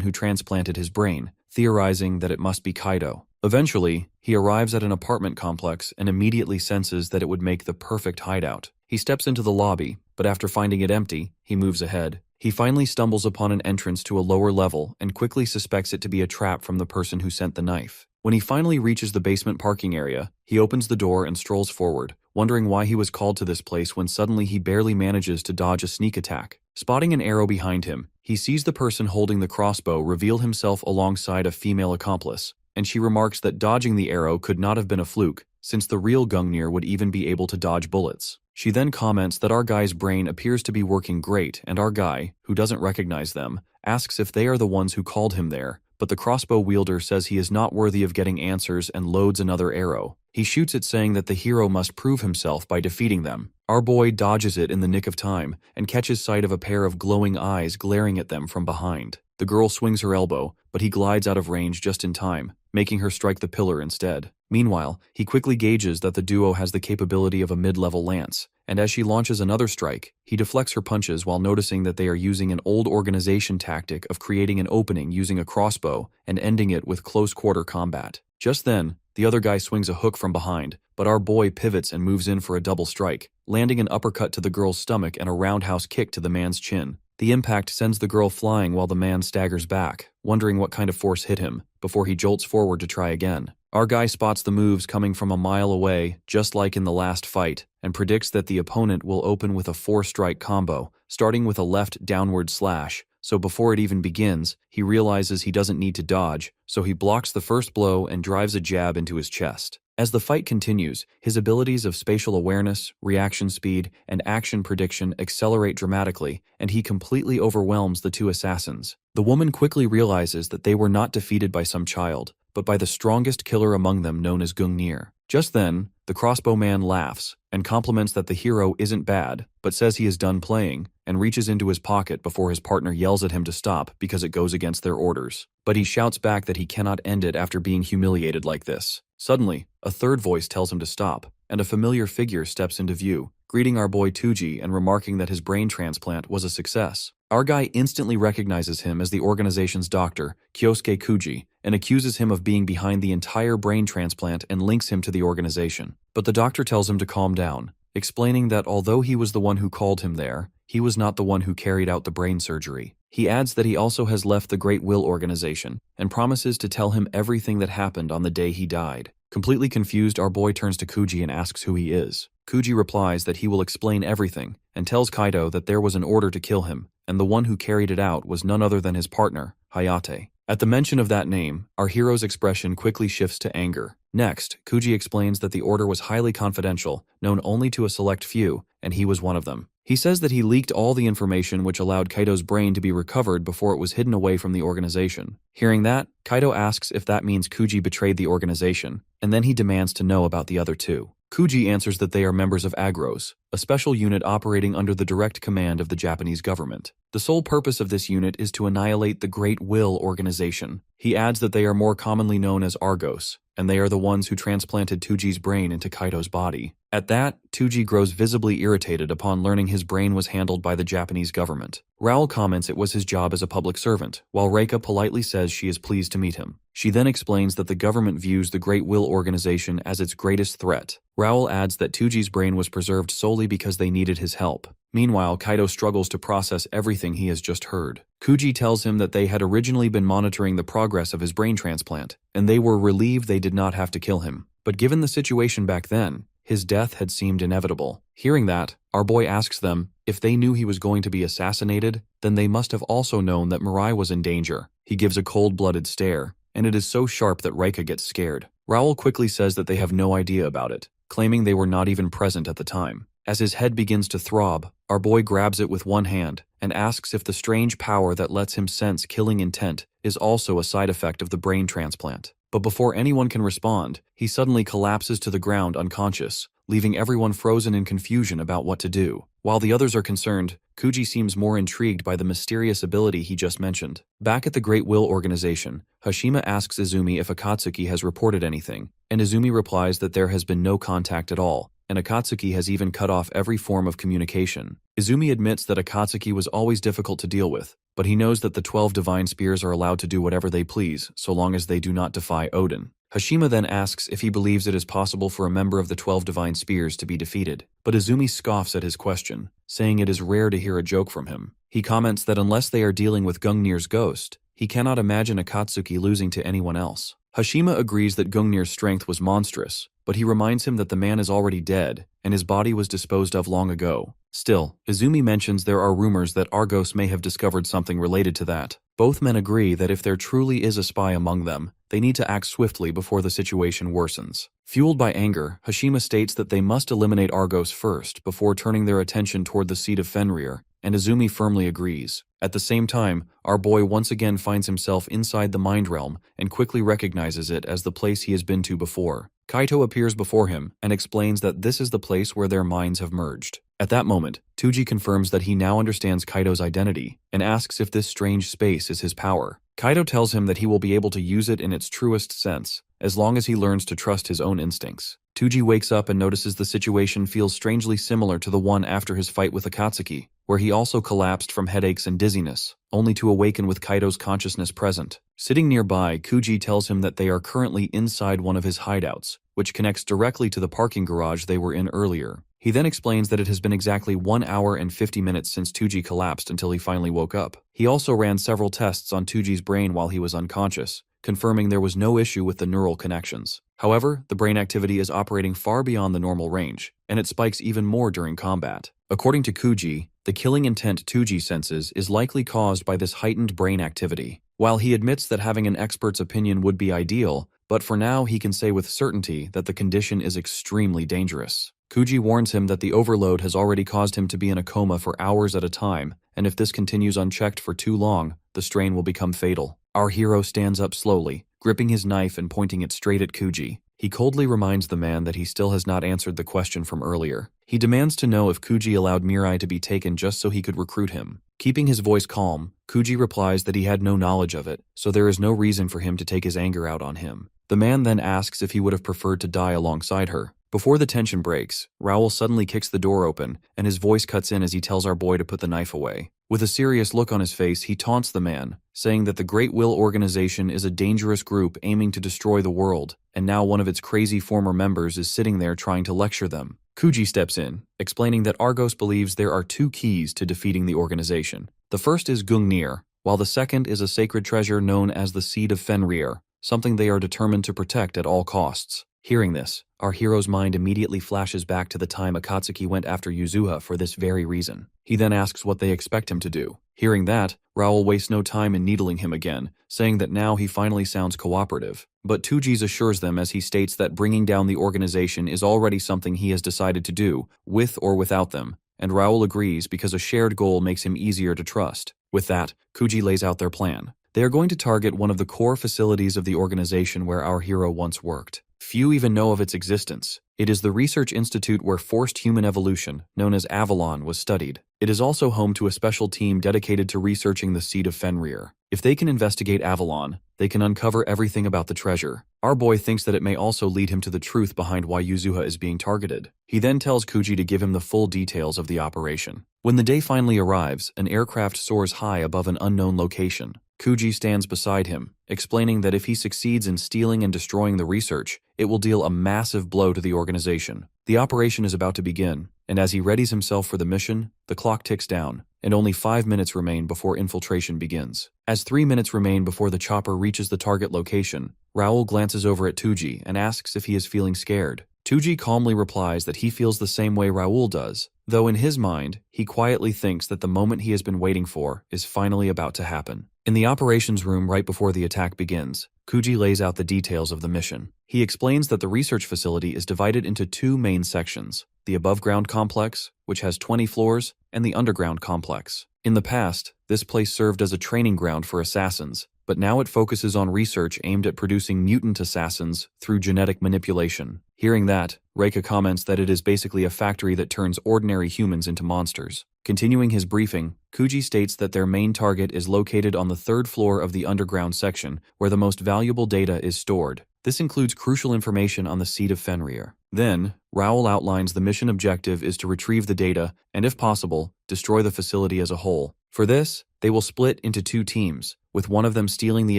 who transplanted his brain, theorizing that it must be Kaito. Eventually, he arrives at an apartment complex and immediately senses that it would make the perfect hideout. He steps into the lobby, but after finding it empty, he moves ahead. He finally stumbles upon an entrance to a lower level and quickly suspects it to be a trap from the person who sent the knife. When he finally reaches the basement parking area, he opens the door and strolls forward, wondering why he was called to this place when suddenly he barely manages to dodge a sneak attack. Spotting an arrow behind him, he sees the person holding the crossbow reveal himself alongside a female accomplice, and she remarks that dodging the arrow could not have been a fluke, since the real Gungnir would even be able to dodge bullets. She then comments that our guy's brain appears to be working great, and our guy, who doesn't recognize them, asks if they are the ones who called him there, but the crossbow wielder says he is not worthy of getting answers and loads another arrow. He shoots it, saying that the hero must prove himself by defeating them. Our boy dodges it in the nick of time and catches sight of a pair of glowing eyes glaring at them from behind. The girl swings her elbow, but he glides out of range just in time, making her strike the pillar instead. Meanwhile, he quickly gauges that the duo has the capability of a mid-level lance, and as she launches another strike, he deflects her punches while noticing that they are using an old organization tactic of creating an opening using a crossbow and ending it with close-quarter combat. Just then, the other guy swings a hook from behind, but our boy pivots and moves in for a double strike, landing an uppercut to the girl's stomach and a roundhouse kick to the man's chin. The impact sends the girl flying while the man staggers back, wondering what kind of force hit him, before he jolts forward to try again. Our guy spots the moves coming from a mile away, just like in the last fight, and predicts that the opponent will open with a 4-strike combo, starting with a left downward slash. So before it even begins, he realizes he doesn't need to dodge, so he blocks the first blow and drives a jab into his chest. As the fight continues, his abilities of spatial awareness, reaction speed, and action prediction accelerate dramatically, and he completely overwhelms the two assassins. The woman quickly realizes that they were not defeated by some child, but by the strongest killer among them known as Gungnir. Just then, the crossbow man laughs and compliments that the hero isn't bad, but says he is done playing, and reaches into his pocket before his partner yells at him to stop because it goes against their orders. But he shouts back that he cannot end it after being humiliated like this. Suddenly, a third voice tells him to stop, and a familiar figure steps into view, greeting our boy Tuji and remarking that his brain transplant was a success. Our guy instantly recognizes him as the organization's doctor, Kyosuke Kuji, and accuses him of being behind the entire brain transplant and links him to the organization. But the doctor tells him to calm down, explaining that although he was the one who called him there, he was not the one who carried out the brain surgery. He adds that he also has left the Great Will organization and promises to tell him everything that happened on the day he died. Completely confused, our boy turns to Kuji and asks who he is. Kuji replies that he will explain everything and tells Kaito that there was an order to kill him, and the one who carried it out was none other than his partner, Hayate. At the mention of that name, our hero's expression quickly shifts to anger. Next, Kuji explains that the order was highly confidential, known only to a select few, and he was one of them. He says that he leaked all the information which allowed Kaito's brain to be recovered before it was hidden away from the organization. Hearing that, Kaito asks if that means Kuji betrayed the organization, and then he demands to know about the other two. Kuji answers that they are members of Agros, a special unit operating under the direct command of the Japanese government. The sole purpose of this unit is to annihilate the Great Will organization. He adds that they are more commonly known as Argos, and they are the ones who transplanted Tuji's brain into Kaito's body. At that, Tuji grows visibly irritated upon learning his brain was handled by the Japanese government. Raoul comments it was his job as a public servant, while Reika politely says she is pleased to meet him. She then explains that the government views the Great Will organization as its greatest threat. Raoul adds that Tuji's brain was preserved solely because they needed his help. Meanwhile, Kaito struggles to process everything he has just heard. Kuji tells him that they had originally been monitoring the progress of his brain transplant, and they were relieved they did not have to kill him. But given the situation back then, his death had seemed inevitable. Hearing that, our boy asks them, if they knew he was going to be assassinated, then they must have also known that Mirai was in danger. He gives a cold-blooded stare, and it is so sharp that Reika gets scared. Raoul quickly says that they have no idea about it, claiming they were not even present at the time. As his head begins to throb, our boy grabs it with one hand and asks if the strange power that lets him sense killing intent is also a side effect of the brain transplant. But before anyone can respond, he suddenly collapses to the ground unconscious, leaving everyone frozen in confusion about what to do. While the others are concerned, Kuji seems more intrigued by the mysterious ability he just mentioned. Back at the Great Will organization, Hashima asks Izumi if Akatsuki has reported anything, and Izumi replies that there has been no contact at all, and Akatsuki has even cut off every form of communication. Izumi admits that Akatsuki was always difficult to deal with, but he knows that the 12 divine spears are allowed to do whatever they please, so long as they do not defy Odin. Hashima then asks if he believes it is possible for a member of the 12 divine spears to be defeated, but Izumi scoffs at his question, saying it is rare to hear a joke from him. He comments that unless they are dealing with Gungnir's ghost, he cannot imagine Akatsuki losing to anyone else. Hashima agrees that Gungnir's strength was monstrous, but he reminds him that the man is already dead, and his body was disposed of long ago. Still, Izumi mentions there are rumors that Argos may have discovered something related to that. Both men agree that if there truly is a spy among them, they need to act swiftly before the situation worsens. Fueled by anger, Hashima states that they must eliminate Argos first before turning their attention toward the seat of Fenrir, and Izumi firmly agrees. At the same time, our boy once again finds himself inside the mind realm and quickly recognizes it as the place he has been to before. Kaito appears before him and explains that this is the place where their minds have merged. At that moment, Tuji confirms that he now understands Kaito's identity and asks if this strange space is his power. Kaito tells him that he will be able to use it in its truest sense, as long as he learns to trust his own instincts. Tuji wakes up and notices the situation feels strangely similar to the one after his fight with Akatsuki, where he also collapsed from headaches and dizziness, only to awaken with Kaito's consciousness present. Sitting nearby, Kuji tells him that they are currently inside one of his hideouts, which connects directly to the parking garage they were in earlier. He then explains that it has been exactly 1 hour and 50 minutes since Tuji collapsed until he finally woke up. He also ran several tests on Tuji's brain while he was unconscious, confirming there was no issue with the neural connections. However, the brain activity is operating far beyond the normal range, and it spikes even more during combat. According to Kuji, the killing intent Tuji senses is likely caused by this heightened brain activity. While he admits that having an expert's opinion would be ideal, but for now he can say with certainty that the condition is extremely dangerous. Kuji warns him that the overload has already caused him to be in a coma for hours at a time, and if this continues unchecked for too long, the strain will become fatal. Our hero stands up slowly, gripping his knife and pointing it straight at Kuji. He coldly reminds the man that he still has not answered the question from earlier. He demands to know if Kuji allowed Mirai to be taken just so he could recruit him. Keeping his voice calm, Kuji replies that he had no knowledge of it, so there is no reason for him to take his anger out on him. The man then asks if he would have preferred to die alongside her. Before the tension breaks, Raoul suddenly kicks the door open, and his voice cuts in as he tells our boy to put the knife away. With a serious look on his face, he taunts the man, saying that the Great Will organization is a dangerous group aiming to destroy the world, and now one of its crazy former members is sitting there trying to lecture them. Kuji steps in, explaining that Argos believes there are 2 keys to defeating the organization. The first is Gungnir, while the second is a sacred treasure known as the Seed of Fenrir, something they are determined to protect at all costs. Hearing this, our hero's mind immediately flashes back to the time Akatsuki went after Yuzuha for this very reason. He then asks what they expect him to do. Hearing that, Raoul wastes no time in needling him again, saying that now he finally sounds cooperative. But Tuji's assures them as he states that bringing down the organization is already something he has decided to do, with or without them, and Raoul agrees because a shared goal makes him easier to trust. With that, Kuji lays out their plan. They are going to target one of the core facilities of the organization where our hero once worked. Few even know of its existence. It is the research institute where forced human evolution, known as Avalon, was studied. It is also home to a special team dedicated to researching the Seed of Fenrir. If they can investigate Avalon, they can uncover everything about the treasure. Our boy thinks that it may also lead him to the truth behind why Yuzuha is being targeted. He then tells Kuji to give him the full details of the operation. When the day finally arrives, an aircraft soars high above an unknown location. Kuji stands beside him, explaining that if he succeeds in stealing and destroying the research, it will deal a massive blow to the organization. The operation is about to begin, and as he readies himself for the mission, the clock ticks down, and only 5 minutes remain before infiltration begins. As 3 minutes remain before the chopper reaches the target location, Raoul glances over at Tuji and asks if he is feeling scared. Tuji calmly replies that he feels the same way Raoul does, though in his mind, he quietly thinks that the moment he has been waiting for is finally about to happen. In the operations room right before the attack begins, Kuji lays out the details of the mission. He explains that the research facility is divided into two main sections: the above-ground complex, which has 20 floors, and the underground complex. In the past, this place served as a training ground for assassins, but now it focuses on research aimed at producing mutant assassins through genetic manipulation. Hearing that, Reika comments that it is basically a factory that turns ordinary humans into monsters. Continuing his briefing, Kuji states that their main target is located on the 3rd floor of the underground section, where the most valuable data is stored. This includes crucial information on the seed of Fenrir. Then, Raoul outlines the mission objective is to retrieve the data and, if possible, destroy the facility as a whole. For this, they will split into 2 teams, with one of them stealing the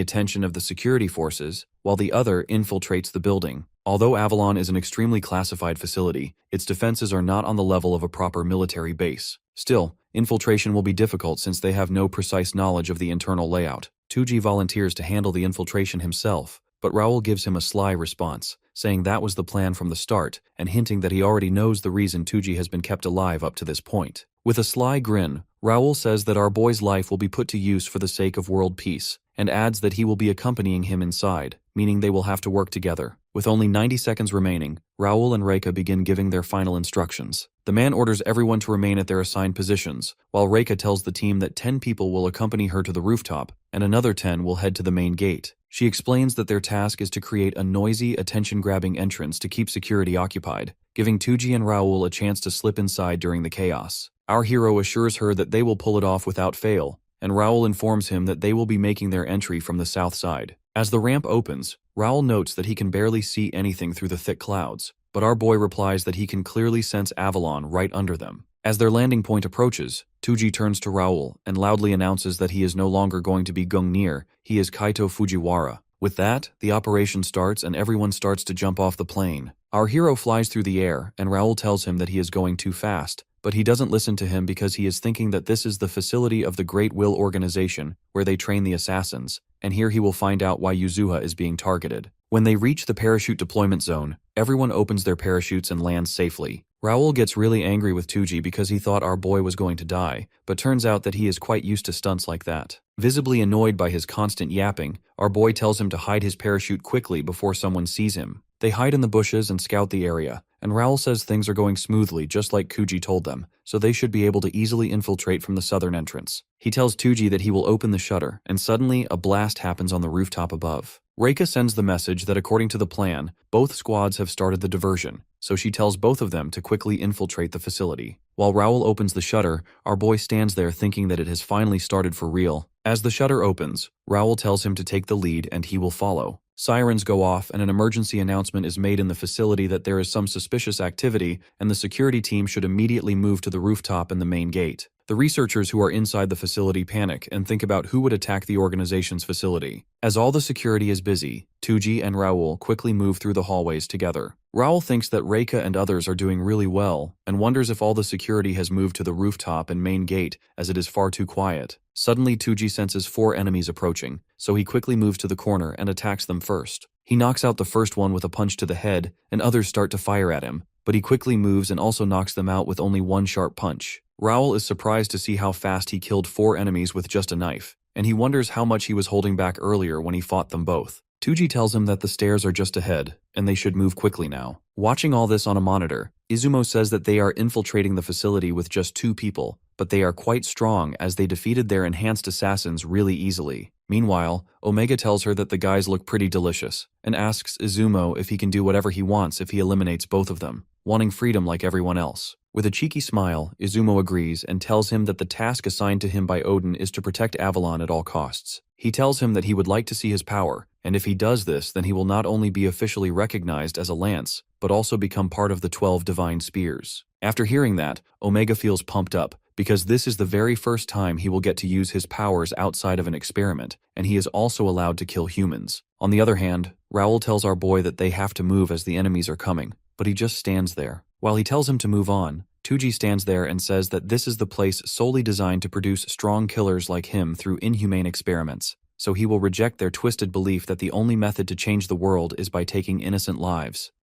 attention of the security forces, while the other infiltrates the building. Although Avalon is an extremely classified facility, its defenses are not on the level of a proper military base. Still, infiltration will be difficult since they have no precise knowledge of the internal layout. Tuji volunteers to handle the infiltration himself, but Raoul gives him a sly response, saying that was the plan from the start and hinting that he already knows the reason Tuji has been kept alive up to this point. With a sly grin, Raoul says that our boy's life will be put to use for the sake of world peace, and adds that he will be accompanying him inside, meaning they will have to work together. With only 90 seconds remaining, Raoul and Reika begin giving their final instructions. The man orders everyone to remain at their assigned positions, while Reika tells the team that 10 people will accompany her to the rooftop, and another 10 will head to the main gate. She explains that their task is to create a noisy, attention-grabbing entrance to keep security occupied, giving Tuji and Raoul a chance to slip inside during the chaos. Our hero assures her that they will pull it off without fail, and Raoul informs him that they will be making their entry from the south side. As the ramp opens, Raoul notes that he can barely see anything through the thick clouds, but our boy replies that he can clearly sense Avalon right under them. As their landing point approaches, Tuji turns to Raoul and loudly announces that he is no longer going to be Gungnir, he is Kaito Fujiwara. With that, the operation starts and everyone starts to jump off the plane. Our hero flies through the air, and Raoul tells him that he is going too fast, but he doesn't listen to him because he is thinking that this is the facility of the Great Will organization, where they train the assassins, and here he will find out why Yuzuha is being targeted. When they reach the parachute deployment zone, everyone opens their parachutes and lands safely. Raoul gets really angry with Tuji because he thought our boy was going to die, but turns out that he is quite used to stunts like that. Visibly annoyed by his constant yapping, our boy tells him to hide his parachute quickly before someone sees him. They hide in the bushes and scout the area, and Raoul says things are going smoothly just like Kuji told them, so they should be able to easily infiltrate from the southern entrance. He tells Tuji that he will open the shutter, and suddenly a blast happens on the rooftop above. Reika sends the message that according to the plan, both squads have started the diversion, so she tells both of them to quickly infiltrate the facility. While Raoul opens the shutter, our boy stands there thinking that it has finally started for real. As the shutter opens, Raoul tells him to take the lead and he will follow. Sirens go off and an emergency announcement is made in the facility that there is some suspicious activity and the security team should immediately move to the rooftop and the main gate. The researchers who are inside the facility panic and think about who would attack the organization's facility. As all the security is busy, Tuji and Raoul quickly move through the hallways together. Raoul thinks that Reika and others are doing really well and wonders if all the security has moved to the rooftop and main gate as it is far too quiet. Suddenly Tuji senses 4 enemies approaching, so he quickly moves to the corner and attacks them first. He knocks out the first one with a punch to the head and others start to fire at him, but he quickly moves and also knocks them out with only one sharp punch. Raoul is surprised to see how fast he killed 4 enemies with just a knife, and he wonders how much he was holding back earlier when he fought them both. Tuji tells him that the stairs are just ahead, and they should move quickly now. Watching all this on a monitor, Izumo says that they are infiltrating the facility with just 2 people, but they are quite strong as they defeated their enhanced assassins really easily. Meanwhile, Omega tells her that the guys look pretty delicious, and asks Izumo if he can do whatever he wants if he eliminates both of them, wanting freedom like everyone else. With a cheeky smile, Izumo agrees and tells him that the task assigned to him by Odin is to protect Avalon at all costs. He tells him that he would like to see his power, and if he does this then he will not only be officially recognized as a lance, but also become part of the 12 divine spears. After hearing that, Omega feels pumped up, because this is the very first time he will get to use his powers outside of an experiment, and he is also allowed to kill humans. On the other hand, Raoul tells our boy that they have to move as the enemies are coming, but he just stands there. While he tells him to move on, Tuji stands there and says that this is the place solely designed to produce strong killers like him through inhumane experiments, so he will reject their twisted belief that the only method to change the world is by taking innocent lives.